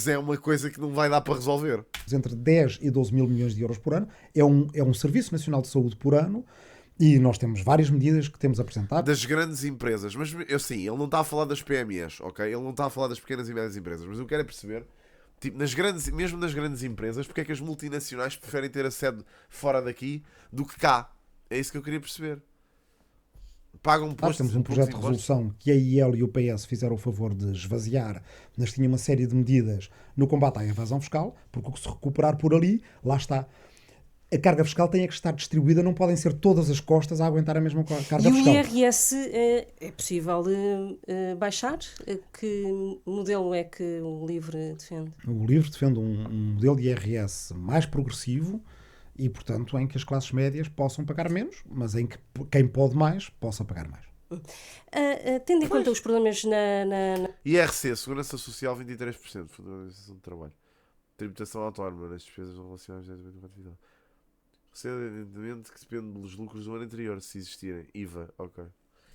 é uma coisa que não vai dar para resolver. entre 10 e 12 mil milhões de euros por ano. É um Serviço Nacional de Saúde por ano E nós temos várias medidas que temos apresentado. Das grandes empresas, mas eu sim, ele não está a falar das PMEs, ok? Ele não está a falar das pequenas e médias empresas, mas eu quero é perceber, tipo, mesmo nas grandes empresas, porque é que as multinacionais preferem ter a sede fora daqui do que cá? É isso que eu queria perceber. Pagam Temos um projeto de resolução que a IEL e o PS fizeram o favor de esvaziar, mas tinha uma série de medidas no combate à evasão fiscal, porque o que se recuperar por ali, lá está. A carga fiscal tem que estar distribuída, não podem ser todas as costas a aguentar a mesma carga E fiscal. o IRS é possível baixar? Que modelo é que o LIVRE defende? O LIVRE defende um modelo de IRS mais progressivo e, portanto, em que as classes médias possam pagar menos, mas em que quem pode mais possa pagar mais. Tendo em conta os problemas na IRC, Segurança Social, 23%, Fundamentação de Trabalho. Tributação autónoma nas despesas relacionadas diretamente com a atividade. Recebimento que depende dos lucros do ano anterior, se existirem. IVA, ok.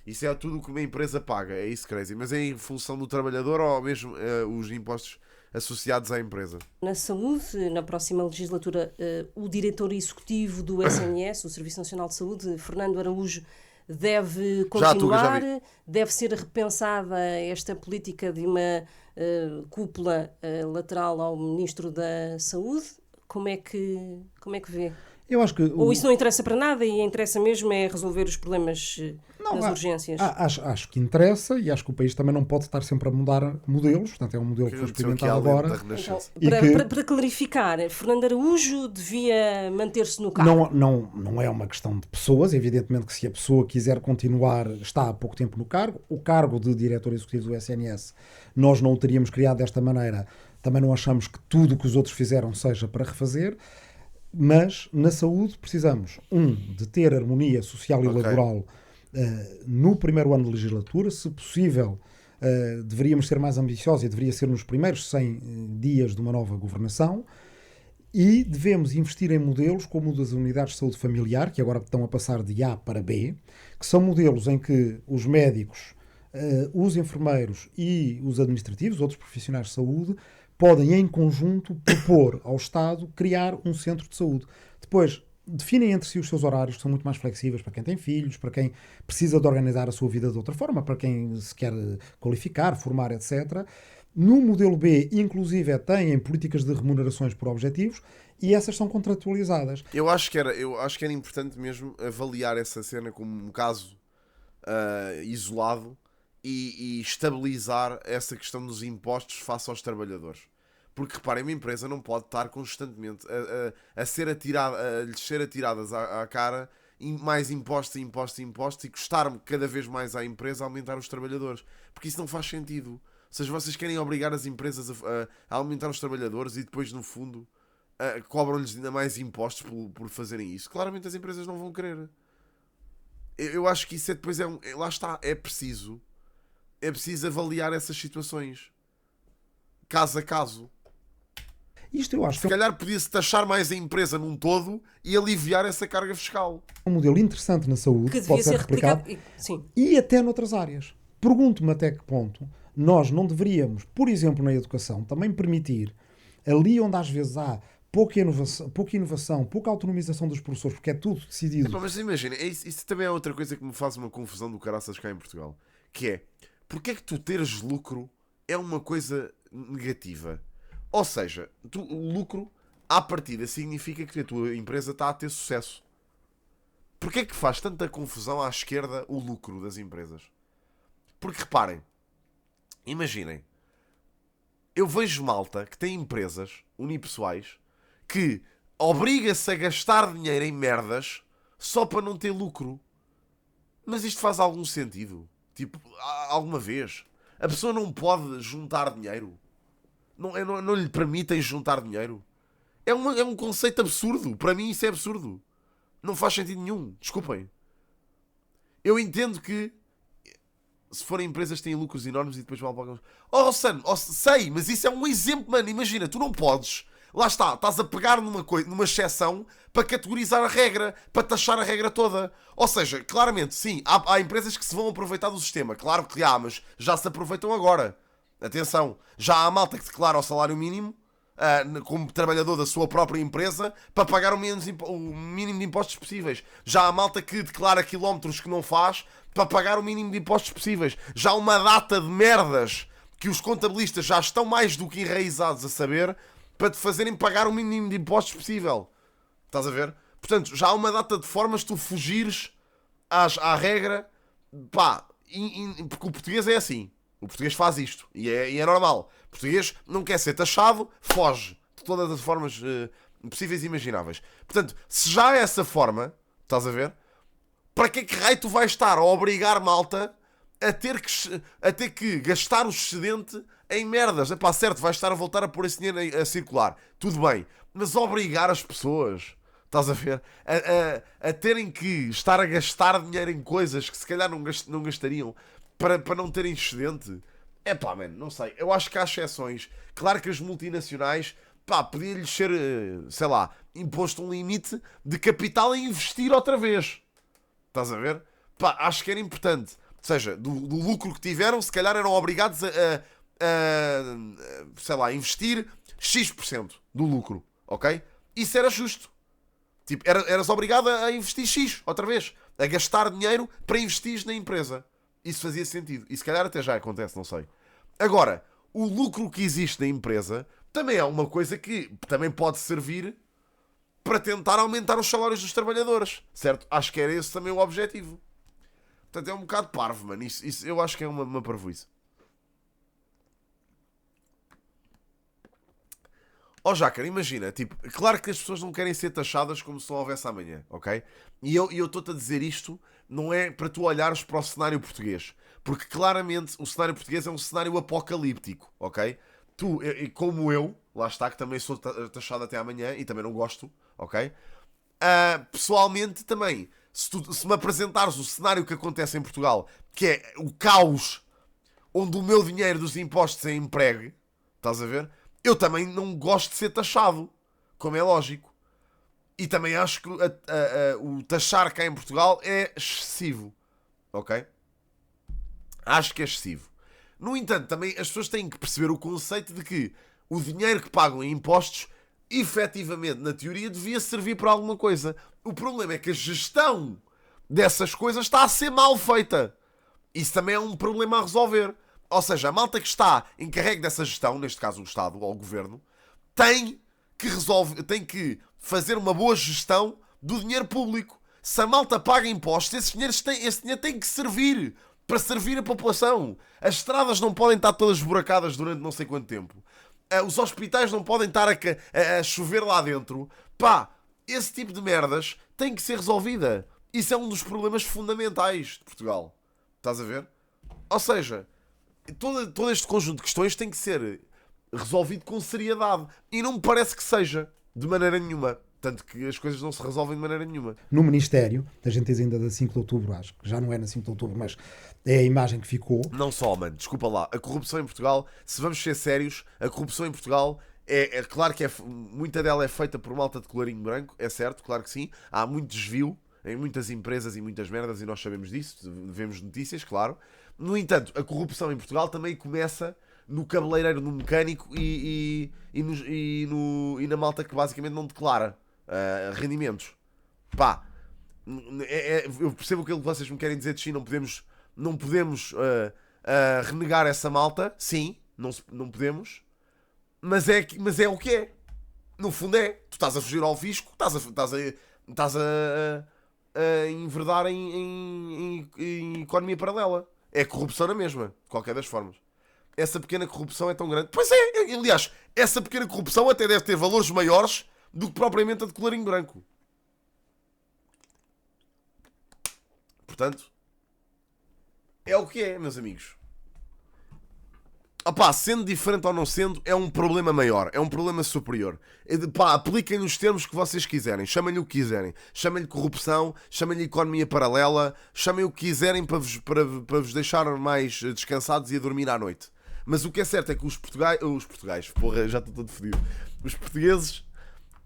Isso é tudo o que uma empresa paga, é isso, crazy. Mas é em função do trabalhador ou mesmo os impostos associados à empresa? Na saúde, na próxima legislatura, o diretor executivo do SNS, o Serviço Nacional de Saúde, Fernando Araújo, deve continuar, deve ser repensada esta política de uma cúpula lateral ao Ministro da Saúde. Como é que vê? Eu acho que Ou isso não interessa para nada e interessa mesmo é resolver os problemas das urgências? Acho que interessa e acho que o país também não pode estar sempre a mudar modelos, portanto é um modelo que foi experimentado agora. Então, para clarificar, Fernando Araújo devia manter-se no cargo? Não é uma questão de pessoas, evidentemente que se a pessoa quiser continuar, está há pouco tempo no cargo. O cargo de diretor executivo do SNS, nós não o teríamos criado desta maneira, também não achamos que tudo o que os outros fizeram seja para refazer. Mas na saúde precisamos, de ter harmonia social e laboral no primeiro ano de legislatura. Se possível, deveríamos ser mais ambiciosos e deveria ser nos primeiros 100 dias de uma nova governação. E devemos investir em modelos como o das unidades de saúde familiar, que agora estão a passar de A para B, que são modelos em que os médicos, os enfermeiros e os administrativos, outros profissionais de saúde, podem, em conjunto, propor ao Estado criar um centro de saúde. Depois, definem entre si os seus horários, que são muito mais flexíveis para quem tem filhos, para quem precisa de organizar a sua vida de outra forma, para quem se quer qualificar, formar, etc. No modelo B, inclusive, têm políticas de remunerações por objetivos e essas são contratualizadas. Eu acho que era importante mesmo avaliar essa cena como um caso isolado e estabilizar essa questão dos impostos face aos trabalhadores. Porque reparem, uma empresa não pode estar constantemente a lhes ser atiradas à cara mais impostos e custar cada vez mais à empresa a aumentar os trabalhadores. Porque isso não faz sentido. Ou seja, vocês querem obrigar as empresas a aumentar os trabalhadores e depois, no fundo, cobram-lhes ainda mais impostos por fazerem isso. Claramente as empresas não vão querer. Eu acho que isso depois lá está, é preciso avaliar essas situações caso a caso. Isto eu acho Se calhar podia-se taxar mais a empresa num todo e aliviar essa carga fiscal. É um modelo interessante na saúde que pode ser replicado e até noutras áreas. Pergunto-me até que ponto nós não deveríamos, por exemplo, na educação, também permitir, ali onde às vezes há pouca inovação, pouca autonomização dos professores, porque é tudo decidido. Mas imagina, isso também é outra coisa que me faz uma confusão do caraças cá em Portugal. Que é, porque é que tu teres lucro é uma coisa negativa? Ou seja, o lucro, à partida, significa que a tua empresa está a ter sucesso. Porquê é que faz tanta confusão à esquerda o lucro das empresas? Porque reparem, imaginem, eu vejo malta que tem empresas unipessoais que obriga-se a gastar dinheiro em merdas só para não ter lucro. Mas isto faz algum sentido? Tipo, alguma vez? A pessoa não pode juntar dinheiro? Não lhe permitem juntar dinheiro? É um conceito absurdo. Para mim isso é absurdo. Não faz sentido nenhum. Desculpem. Eu entendo que se forem empresas que têm lucros enormes e depois vão pagar... sei, mas isso é um exemplo, mano. Imagina, tu não podes... Lá está, estás a pegar numa exceção para categorizar a regra, para taxar a regra toda. Ou seja, claramente, sim, há empresas que se vão aproveitar do sistema. Claro que há, mas já se aproveitam agora. Atenção, já há malta que declara o salário mínimo como trabalhador da sua própria empresa, para pagar o mínimo de impostos possíveis. Já há malta que declara quilómetros que não faz para pagar o mínimo de impostos possíveis. Já há uma data de merdas que os contabilistas já estão mais do que enraizados a saber para te fazerem pagar o mínimo de impostos possível. Estás a ver? Portanto, já há uma data de formas de tu fugires à regra. Pá, porque o português é assim. O português faz isto. E é normal. O português não quer ser taxado, foge de todas as formas possíveis e imagináveis. Portanto, se já é essa forma, estás a ver? Para que raio tu vais estar a obrigar malta a ter que gastar o excedente em merdas? Epá, certo, vais estar a voltar a pôr esse dinheiro a circular. Tudo bem. Mas obrigar as pessoas, estás a ver, a terem que estar a gastar dinheiro em coisas que se calhar não gastariam para não terem excedente. Epá, mano, não sei. Eu acho que há exceções. Claro que as multinacionais, pá, podia-lhes ser, sei lá, imposto um limite de capital a investir outra vez. Estás a ver? Pá, acho que era importante. Ou seja, do lucro que tiveram, se calhar eram obrigados sei lá, investir X% do lucro, ok? Isso era justo. Tipo, eras obrigado a investir X, outra vez. A gastar dinheiro para investir na empresa. Isso fazia sentido. E se calhar até já acontece, não sei. Agora, o lucro que existe na empresa também é uma coisa que também pode servir para tentar aumentar os salários dos trabalhadores. Certo? Acho que era esse também o objetivo. Portanto, é um bocado parvo, mano. Isso eu acho que é uma parvoíce. Ó Jácar, imagina, tipo, claro que as pessoas não querem ser taxadas como se não houvesse amanhã, ok? E eu estou-te a dizer isto, não é para tu olhares para o cenário português. Porque claramente o cenário português é um cenário apocalíptico, ok? Tu, como eu, lá está, que também sou taxado até amanhã e também não gosto, ok? Pessoalmente também, se me apresentares o cenário que acontece em Portugal, que é o caos onde o meu dinheiro dos impostos é empregue, estás a ver? Eu também não gosto de ser taxado, como é lógico. E também acho que o taxar cá em Portugal é excessivo, ok? Acho que é excessivo. No entanto, também as pessoas têm que perceber o conceito de que o dinheiro que pagam em impostos, efetivamente, na teoria, devia servir para alguma coisa. O problema é que a gestão dessas coisas está a ser mal feita. Isso também é um problema a resolver. Ou seja, a malta que está encarregue dessa gestão, neste caso o Estado ou o Governo, tem que fazer uma boa gestão do dinheiro público. Se a malta paga impostos, esse dinheiro tem que servir para servir a população. As estradas não podem estar todas esburacadas durante não sei quanto tempo. Os hospitais não podem estar a chover lá dentro. Pá, esse tipo de merdas tem que ser resolvida. Isso é um dos problemas fundamentais de Portugal. Estás a ver? Ou seja, todo este conjunto de questões tem que ser resolvido com seriedade. E não me parece que seja, de maneira nenhuma. Tanto que as coisas não se resolvem de maneira nenhuma. No Ministério, a gente diz ainda da 5 de Outubro, acho que já não é na 5 de Outubro, mas é a imagem que ficou. Não só, mano, desculpa lá. A corrupção em Portugal, se vamos ser sérios, a corrupção em Portugal é claro que muita dela é feita por malta de colarinho branco, é certo, claro que sim. Há muito desvio em muitas empresas e muitas merdas e nós sabemos disso, vemos notícias, claro. No entanto, a corrupção em Portugal também começa no cabeleireiro, no mecânico e na malta que basicamente não declara rendimentos. Pá, eu percebo aquilo que vocês me querem dizer de si, não podemos renegar essa malta, sim, não podemos, mas é o que é. No fundo é, tu estás a fugir ao fisco, estás a enverdar em economia paralela. É corrupção na mesma, de qualquer das formas. Essa pequena corrupção é tão grande. Pois é, aliás, essa pequena corrupção até deve ter valores maiores do que propriamente a de colarinho branco. Portanto, é o que é, meus amigos. Opá, sendo diferente ou não sendo, é um problema maior, é um problema superior. Pá, apliquem os termos que vocês quiserem, chamem-lhe o que quiserem. Chamem-lhe corrupção, chamem-lhe economia paralela, chamem o que quiserem para vos deixar mais descansados e a dormir à noite. Mas o que é certo é que os portugueses, porra, já estou todo fodido. Os portugueses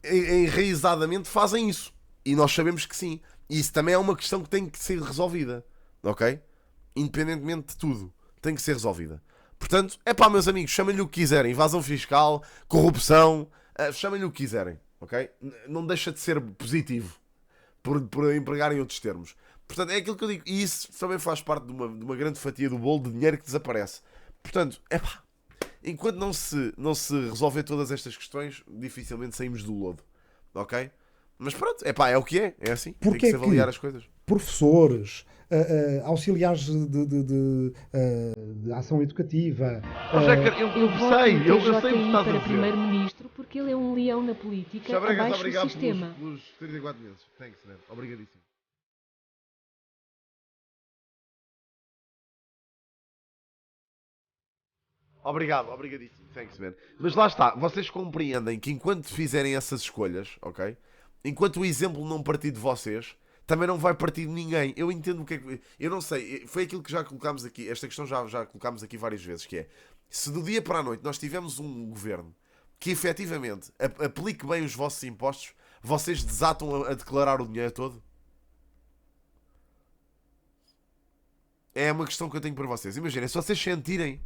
enraizadamente fazem isso. E nós sabemos que sim. E isso também é uma questão que tem que ser resolvida. Ok? Independentemente de tudo, tem que ser resolvida. Portanto, meus amigos, chamem-lhe o que quiserem. Evasão fiscal, corrupção, chamem-lhe o que quiserem, ok? Não deixa de ser positivo por empregarem outros termos. Portanto, é aquilo que eu digo. E isso também faz parte de uma grande fatia do bolo de dinheiro que desaparece. Portanto, enquanto não se resolver todas estas questões, dificilmente saímos do lodo, ok? Mas pronto, é o que é assim. Porque tem que se avaliar as coisas. Professores, auxiliares de ação educativa. Eu voto sei no o que estás TJI a para dizer. primeiro-ministro porque ele é um leão na política, Chabragas, abaixo do obrigado sistema. pelos 34 meses. Thanks, man. Obrigadíssimo. Obrigadíssimo. Thanks, man. Mas lá está, vocês compreendem que enquanto fizerem essas escolhas, ok? Enquanto o exemplo não partir de vocês, também não vai partir de ninguém. Eu entendo o que é que... Eu não sei, foi aquilo que já colocámos aqui, esta questão já colocámos aqui várias vezes, que é, se do dia para a noite nós tivermos um governo que efetivamente aplique bem os vossos impostos, vocês desatam a declarar o dinheiro todo? É uma questão que eu tenho para vocês. Imaginem, se vocês sentirem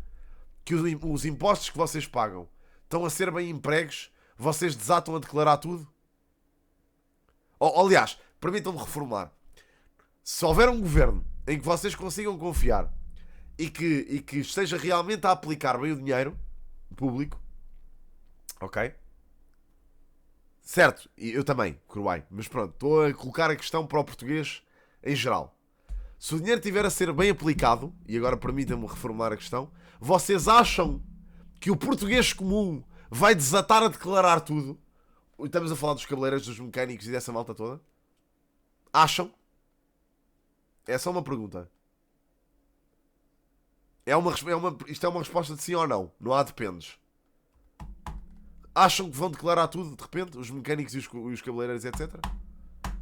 que os impostos que vocês pagam estão a ser bem empregues, vocês desatam a declarar tudo? Aliás, permitam-me reformular. Se houver um governo em que vocês consigam confiar e que esteja realmente a aplicar bem o dinheiro público, ok? Certo, e eu também, Coruai, mas pronto, estou a colocar a questão para o português em geral. Se o dinheiro estiver a ser bem aplicado, e agora permitam-me reformular a questão, vocês acham que o português comum vai desatar a declarar tudo? Estamos a falar dos cabeleireiros, dos mecânicos e dessa malta toda? Acham? É só uma pergunta. Isto é uma resposta de sim ou não. Não há dependes. Acham que vão declarar tudo de repente? Os mecânicos e os cabeleireiros, etc?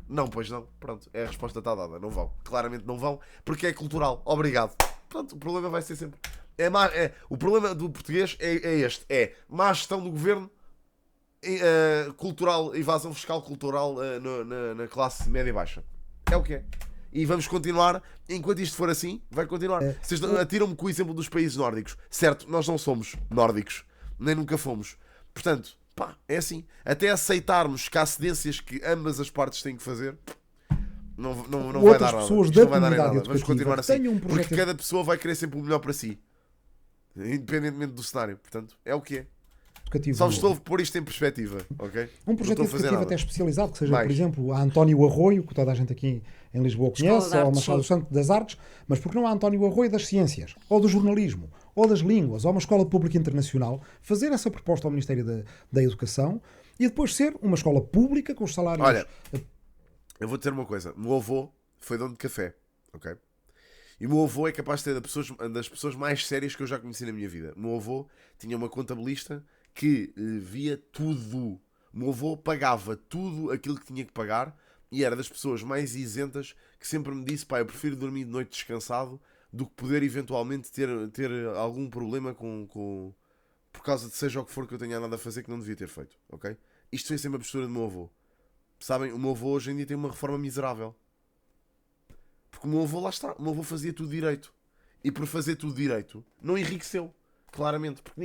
Não, pois não. Pronto, a resposta está dada. Não vão. Claramente não vão. Porque é cultural. Obrigado. Pronto, o problema vai ser sempre... o problema do português é este. É má gestão do governo, cultural, evasão fiscal cultural na classe média e baixa. É o que é. E vamos continuar, enquanto isto for assim, vai continuar. Vocês atiram-me com o exemplo dos países nórdicos. Certo, nós não somos nórdicos. Nem nunca fomos. Portanto, é assim. Até aceitarmos que há cedências que ambas as partes têm que fazer, não vai dar nada. Isto não vai dar em nada. Vamos continuar assim. Porque cada pessoa vai querer sempre o melhor para si. Independentemente do cenário. Portanto, é o que é. Só vos estou a pôr isto em perspectiva, ok? Um projeto educativo até especializado, que seja, por exemplo, a António Arroio, que toda a gente aqui em Lisboa conhece, ou a Machado Santo das Artes, mas porque não há António Arroio das Ciências, ou do jornalismo, ou das línguas, ou uma escola pública internacional, fazer essa proposta ao Ministério da Educação e depois ser uma escola pública com os salários... Olha, eu vou dizer uma coisa. O meu avô foi dono de café, ok? E o meu avô é capaz de ser das pessoas mais sérias que eu já conheci na minha vida. O meu avô tinha uma contabilista que via tudo. O meu avô pagava tudo aquilo que tinha que pagar e era das pessoas mais isentas que sempre me disse: pá, eu prefiro dormir de noite descansado do que poder eventualmente ter algum problema por causa de seja o que for que eu tenha nada a fazer que não devia ter feito, ok? Isto foi sempre a postura do meu avô. Sabem, o meu avô hoje em dia tem uma reforma miserável. Porque o meu avô, lá está, o meu avô fazia tudo direito. E por fazer tudo direito, não enriqueceu. Claramente, porque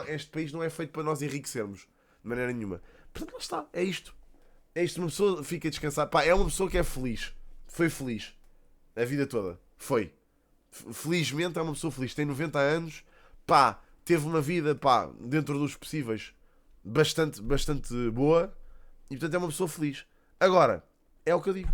este país não é feito para nós enriquecermos de maneira nenhuma. Portanto, lá está, é isto. É isto, uma pessoa fica descansada. Pá, é uma pessoa que é feliz. Foi feliz. A vida toda. Foi. Felizmente é uma pessoa feliz. Tem 90 anos. Pá, teve uma vida, pá, dentro dos possíveis, bastante boa. E portanto é uma pessoa feliz. Agora, é o que eu digo.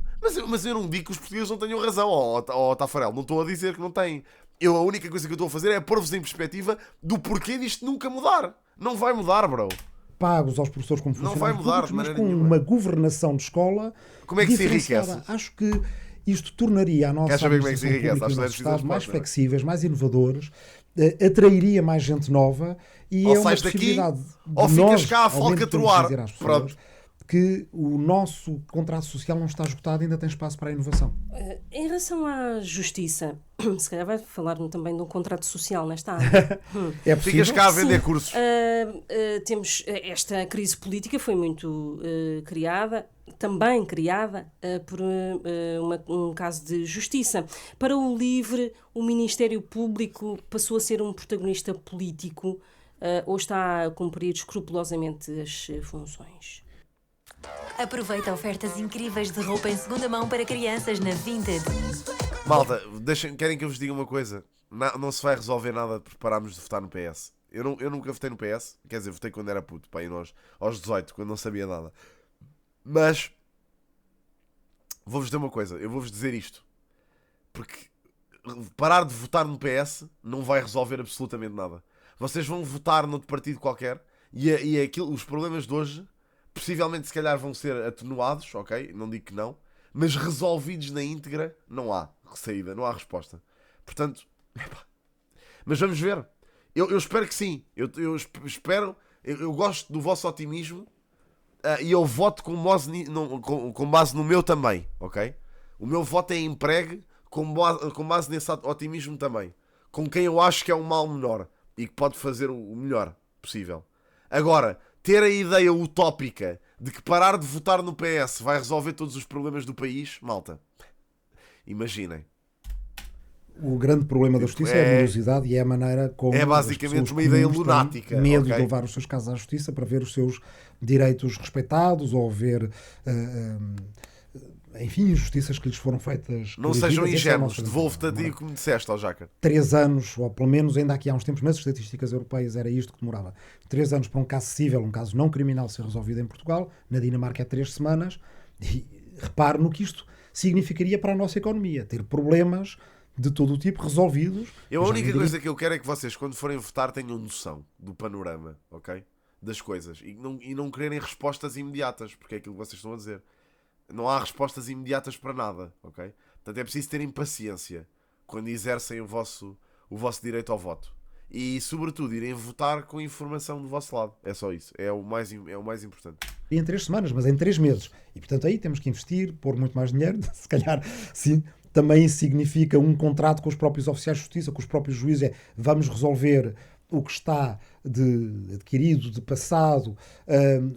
Mas eu não digo que os portugueses não tenham razão, ó Tafarel. Não estou a dizer que não têm. A única coisa que eu estou a fazer é pôr-vos em perspectiva do porquê disto nunca mudar. Não vai mudar, bro. Pagos aos professores como funcionários não vai mudar públicos, de maneira mas com nenhuma. uma governação de escola. Como é que se enriquece? Acho que isto tornaria a nossa administração pública e o nosso Estado mais flexíveis, mais inovadores, atrairia mais gente nova e ou é uma sais daqui, possibilidade de ou ficas nós, cá a falcatroar. pronto, que o nosso contrato social não está esgotado e ainda tem espaço para a inovação. Em relação à justiça, se calhar vai falar-me também de um contrato social nesta área. É Ficas possível? cá a vender Sim. cursos. Temos esta crise política foi muito também criada por um caso de justiça. Para o LIVRE, o Ministério Público passou a ser um protagonista político ou está a cumprir escrupulosamente as funções? Aproveita ofertas incríveis de roupa em segunda mão para crianças na Vinted. Malta, querem que eu vos diga uma coisa? Não se vai resolver nada por pararmos de votar no PS. Eu nunca votei no PS. Quer dizer, votei quando era puto, pá, aos 18, quando não sabia nada. Mas vou-vos dizer uma coisa. Eu vou-vos dizer isto. Porque parar de votar no PS não vai resolver absolutamente nada. Vocês vão votar noutro partido qualquer e os problemas de hoje possivelmente se calhar vão ser atenuados, ok? Não digo que não. Mas resolvidos na íntegra não há saída, não há resposta. Portanto, mas vamos ver. Eu espero que sim. Eu espero. Eu gosto do vosso otimismo e eu voto com base no meu também, ok? O meu voto é empregue com base nesse otimismo também. Com quem eu acho que é um mal menor e que pode fazer o melhor possível. Agora, ter a ideia utópica de que parar de votar no PS vai resolver todos os problemas do país, malta, imaginem. O grande problema da justiça é a morosidade e é a maneira como é basicamente uma ideia lunática. Medo okay? de levar os seus casos à justiça para ver os seus direitos respeitados ou ver, enfim, injustiças que lhes foram feitas. Não sejam ingênuos, devolvo-te a ti como disseste, ao Jaca. 3 anos, ou pelo menos ainda aqui há uns tempos, nas estatísticas europeias era isto que demorava. 3 anos para um caso civil, um caso não criminal ser resolvido em Portugal, na Dinamarca é 3 semanas, e repare no que isto significaria para a nossa economia, ter problemas de todo o tipo resolvidos. A única coisa que eu quero é que vocês, quando forem votar, tenham noção do panorama, ok? Das coisas. E não quererem respostas imediatas, porque é aquilo que vocês estão a dizer. Não há respostas imediatas para nada, ok? Portanto, é preciso terem paciência quando exercem o vosso direito ao voto. E, sobretudo, irem votar com informação do vosso lado. É só isso. É o mais importante. E em 3 semanas, mas em 3 meses. E, portanto, aí temos que investir, pôr muito mais dinheiro, se calhar, sim. Também significa um contrato com os próprios oficiais de justiça, com os próprios juízes. Vamos resolver o que está de adquirido, de passado,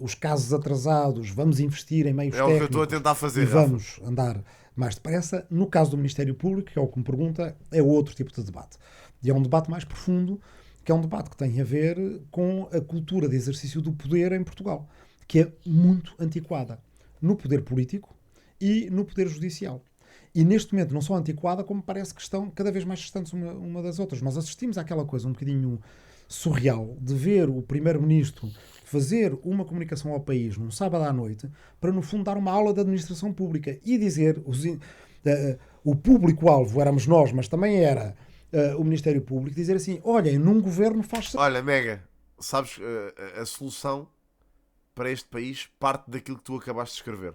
os casos atrasados, vamos investir em meios técnicos. É o que eu estou a tentar fazer, e vamos andar mais depressa. No caso do Ministério Público, que é o que me pergunta, é outro tipo de debate. E é um debate mais profundo, que é um debate que tem a ver com a cultura de exercício do poder em Portugal, que é muito antiquada no poder político e no poder judicial. E neste momento não só antiquada, como parece que estão cada vez mais distantes uma das outras. Nós assistimos àquela coisa um bocadinho surreal de ver o Primeiro-Ministro fazer uma comunicação ao país num sábado à noite para, no fundo, dar uma aula de administração pública e dizer o público-alvo éramos nós, mas também era o Ministério Público, dizer assim, olhem, num governo faz... Olha, Mega, sabes, a solução para este país parte daquilo que tu acabaste de escrever.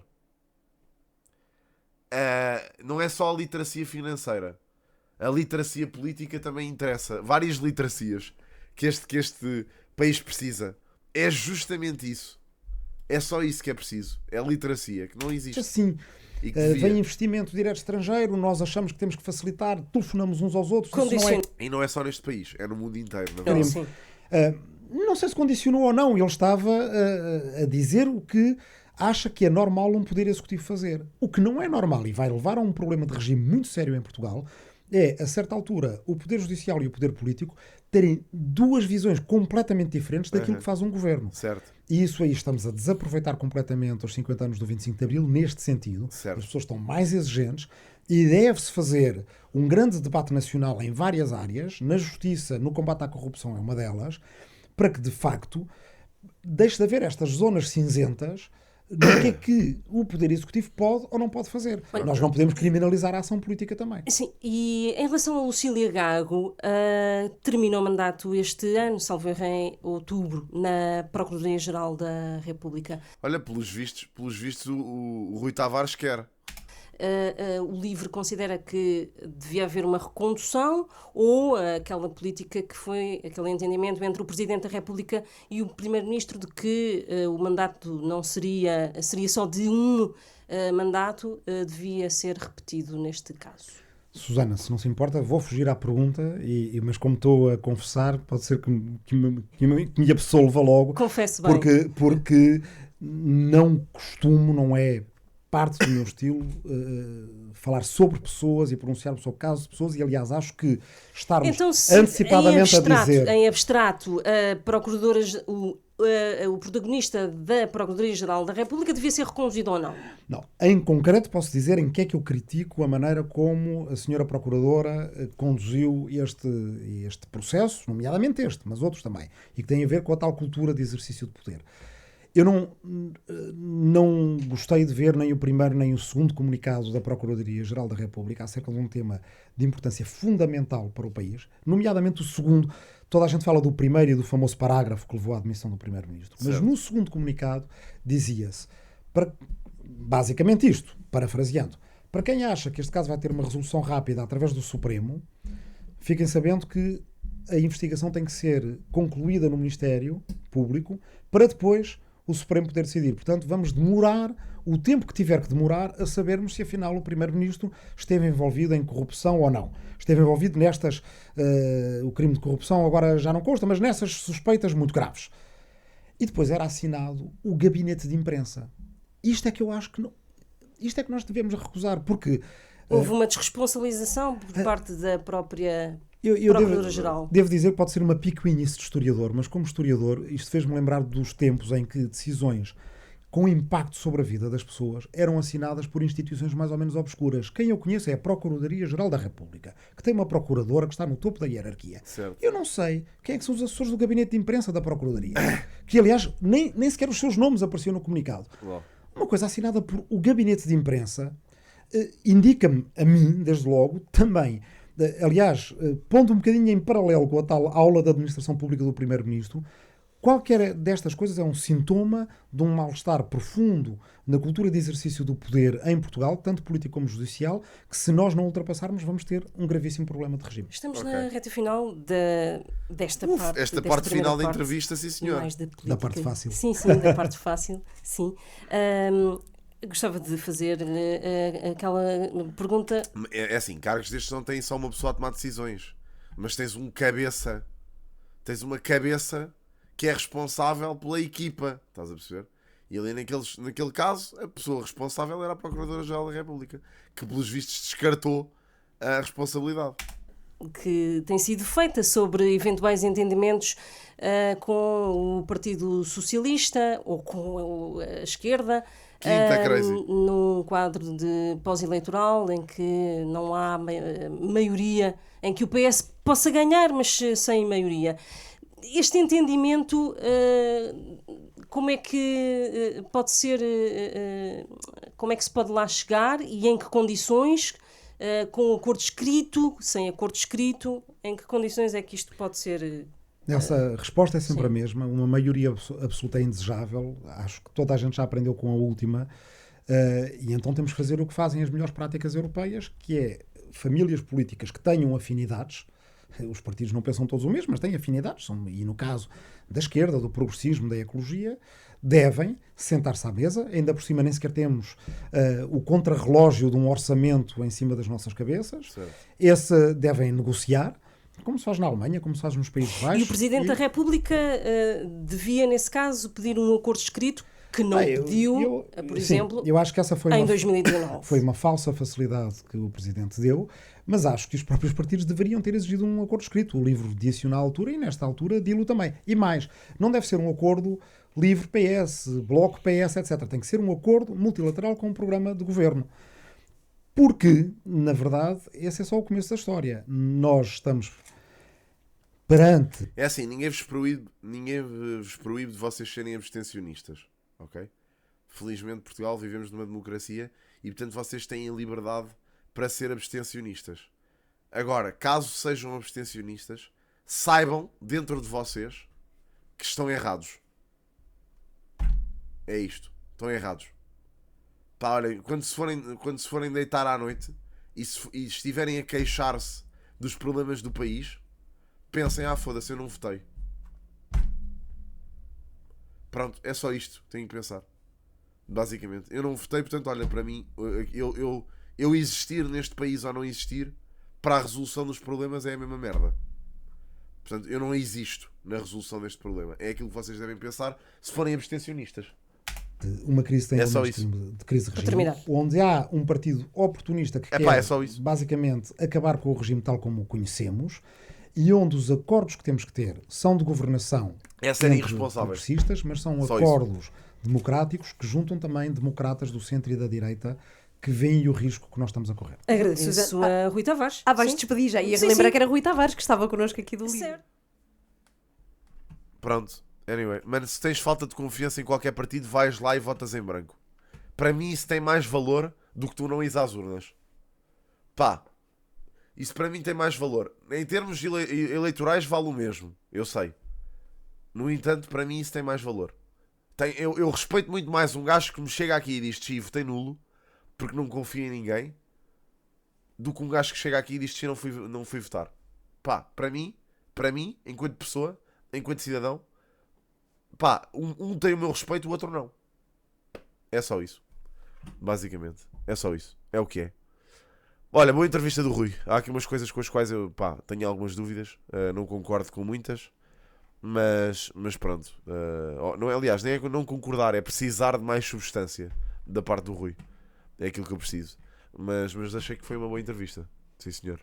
Não é só a literacia financeira. A literacia política também interessa. Várias literacias que este país precisa. É justamente isso. É só isso que é preciso. É a literacia, que não existe. Assim, e que vem investimento direto estrangeiro, nós achamos que temos que facilitar, telefonamos uns aos outros. E não é só neste país, é no mundo inteiro. Não sei se condicionou ou não. Ele estava a dizer o que acha que é normal um poder executivo fazer. O que não é normal e vai levar a um problema de regime muito sério em Portugal é, a certa altura, o poder judicial e o poder político terem 2 visões completamente diferentes daquilo que faz um governo. Certo. E isso aí estamos a desaproveitar completamente os 50 anos do 25 de Abril neste sentido. Certo. As pessoas estão mais exigentes e deve-se fazer um grande debate nacional em várias áreas, na justiça, no combate à corrupção é uma delas, para que, de facto, deixe de haver estas zonas cinzentas do que é que o Poder Executivo pode ou não pode fazer. Nós não podemos criminalizar a ação política também. Sim, e em relação a Lucília Gago, terminou o mandato este ano, salvo erro em outubro, na Procuradoria-Geral da República. Olha, pelos vistos o Rui Tavares quer. o LIVRE considera que devia haver uma recondução ou aquela política que foi aquele entendimento entre o Presidente da República e o Primeiro-Ministro de que o mandato não seria só de um mandato, devia ser repetido neste caso? Susana, se não se importa, vou fugir à pergunta, mas como estou a confessar, pode ser que me absolva logo. Confesso bem. Porque não costumo, não é parte do meu estilo, falar sobre pessoas e pronunciar sobre casos de pessoas, e aliás acho que estarmos então, antecipadamente a dizer... Em abstrato, o protagonista da Procuradoria-Geral da República devia ser reconduzido ou não? Não. Em concreto posso dizer em que é que eu critico a maneira como a senhora Procuradora conduziu este processo, nomeadamente este, mas outros também, e que tem a ver com a tal cultura de exercício de poder. Eu não gostei de ver nem o primeiro nem o segundo comunicado da Procuradoria-Geral da República acerca de um tema de importância fundamental para o país, nomeadamente o segundo. Toda a gente fala do primeiro e do famoso parágrafo que levou à admissão do Primeiro-Ministro. Mas no segundo comunicado dizia-se, basicamente isto, parafraseando, para quem acha que este caso vai ter uma resolução rápida através do Supremo, fiquem sabendo que a investigação tem que ser concluída no Ministério Público para depois o Supremo poder decidir. Portanto, vamos demorar o tempo que tiver que demorar a sabermos se afinal o Primeiro-Ministro esteve envolvido em corrupção ou não. Esteve envolvido nestas, o crime de corrupção agora já não consta, mas nessas suspeitas muito graves. E depois era assinado o gabinete de imprensa. Isto é que eu acho que não, isto é que nós devemos recusar, porque... Houve uma desresponsabilização por parte da própria... Procuradora-Geral. Devo dizer que pode ser uma picuinhice de historiador, mas como historiador isto fez-me lembrar dos tempos em que decisões com impacto sobre a vida das pessoas eram assinadas por instituições mais ou menos obscuras. Quem eu conheço é a Procuradoria-Geral da República, que tem uma procuradora que está no topo da hierarquia. Certo. Eu não sei quem é que são os assessores do gabinete de imprensa da Procuradoria, que aliás nem sequer os seus nomes apareciam no comunicado. Uau. Uma coisa assinada por o gabinete de imprensa indica-me, a mim, desde logo, também... Aliás, pondo um bocadinho em paralelo com a tal aula da administração pública do Primeiro-Ministro, qualquer destas coisas é um sintoma de um mal-estar profundo na cultura de exercício do poder em Portugal, tanto político como judicial, que se nós não ultrapassarmos vamos ter um gravíssimo problema de regime. Estamos na reta final desta parte. Esta parte final da entrevista, sim senhor. Da parte fácil. Sim, da parte fácil, sim. Gostava de fazer aquela pergunta. É assim, cargos destes não têm só uma pessoa a tomar decisões, mas tens um cabeça, tens uma cabeça que é responsável pela equipa, estás a perceber? E ali naquele caso, a pessoa responsável era a Procuradora-Geral da República, que pelos vistos descartou a responsabilidade. Que tem sido feita sobre eventuais entendimentos com o Partido Socialista ou com a esquerda. Num quadro de pós-eleitoral em que não há maioria, em que o PS possa ganhar, mas sem maioria. Este entendimento, como é que pode ser, como é que se pode lá chegar e em que condições, com acordo escrito, sem acordo escrito, em que condições é que isto pode ser... Essa resposta é sempre sim. a mesma. Uma maioria absoluta é indesejável. Acho que toda a gente já aprendeu com a última. E então temos que fazer o que fazem as melhores práticas europeias, que é famílias políticas que tenham afinidades. Os partidos não pensam todos o mesmo, mas têm afinidades. E no caso da esquerda, do progressismo, da ecologia, devem sentar-se à mesa. Ainda por cima nem sequer temos o contrarrelógio de um orçamento em cima das nossas cabeças. Certo. Devem negociar, como se faz na Alemanha, como se faz nos Países Baixos. E o Presidente da República devia, nesse caso, pedir um acordo escrito que não pediu, por exemplo, eu acho que essa foi em 2019. Foi uma falsa facilidade que o Presidente deu, mas acho que os próprios partidos deveriam ter exigido um acordo escrito. O LIVRE disse-o na altura e nesta altura dilo também. E mais, não deve ser um acordo LIVRE-PS, Bloco-PS, etc. Tem que ser um acordo multilateral com um programa de governo. Porque, na verdade, esse é só o começo da história. Nós estamos perante... É assim, ninguém vos proíbe de vocês serem abstencionistas, ok? Felizmente, Portugal, vivemos numa democracia e, portanto, vocês têm liberdade para ser abstencionistas. Agora, caso sejam abstencionistas, saibam, dentro de vocês, que estão errados. É isto. Estão errados. Pá, olhem, quando se forem deitar à noite e estiverem a queixar-se dos problemas do país, pensem, foda-se, eu não votei. Pronto, é só isto, tenho que pensar. Basicamente, eu não votei, portanto, olha, para mim, eu existir neste país ou não existir, para a resolução dos problemas é a mesma merda. Portanto, eu não existo na resolução deste problema. É aquilo que vocês devem pensar se forem abstencionistas. Uma crise tem só elementos isso. de crise de regime, terminar. onde há um partido oportunista que quer é só isso. basicamente acabar com o regime tal como o conhecemos, e onde os acordos que temos que ter são de governação Serem entre irresponsáveis. progressistas, mas são Só acordos democráticos que juntam também democratas do centro e da direita que veem o risco que nós estamos a correr. Agradeço, Isso Susana. a Rui Tavares. Vais Sim. despedir já. Ia Sim, relembrar sim. que era Rui Tavares que estava connosco aqui do livro. Certo. Pronto, anyway. Mano, se tens falta de confiança em qualquer partido, vais lá e votas em branco. Para mim isso tem mais valor do que tu não ires às urnas. Pá, isso para mim tem mais valor. Em termos eleitorais vale o mesmo, eu sei. No entanto, para mim isso tem mais valor. Eu respeito muito mais um gajo que me chega aqui e diz: "Sim, votei nulo porque não confio em ninguém", do que um gajo que chega aqui e diz: "Sim, não fui votar". Pá, para mim, enquanto pessoa, enquanto cidadão, pá, um tem o meu respeito, o outro não. É só isso. Basicamente, é só isso. É o que é. Olha, boa entrevista do Rui. Há aqui umas coisas com as quais eu, pá, tenho algumas dúvidas. Não concordo com muitas. Mas pronto. Não, aliás, nem é não concordar, é precisar de mais substância da parte do Rui. É aquilo que eu preciso. Mas achei que foi uma boa entrevista. Sim, senhor.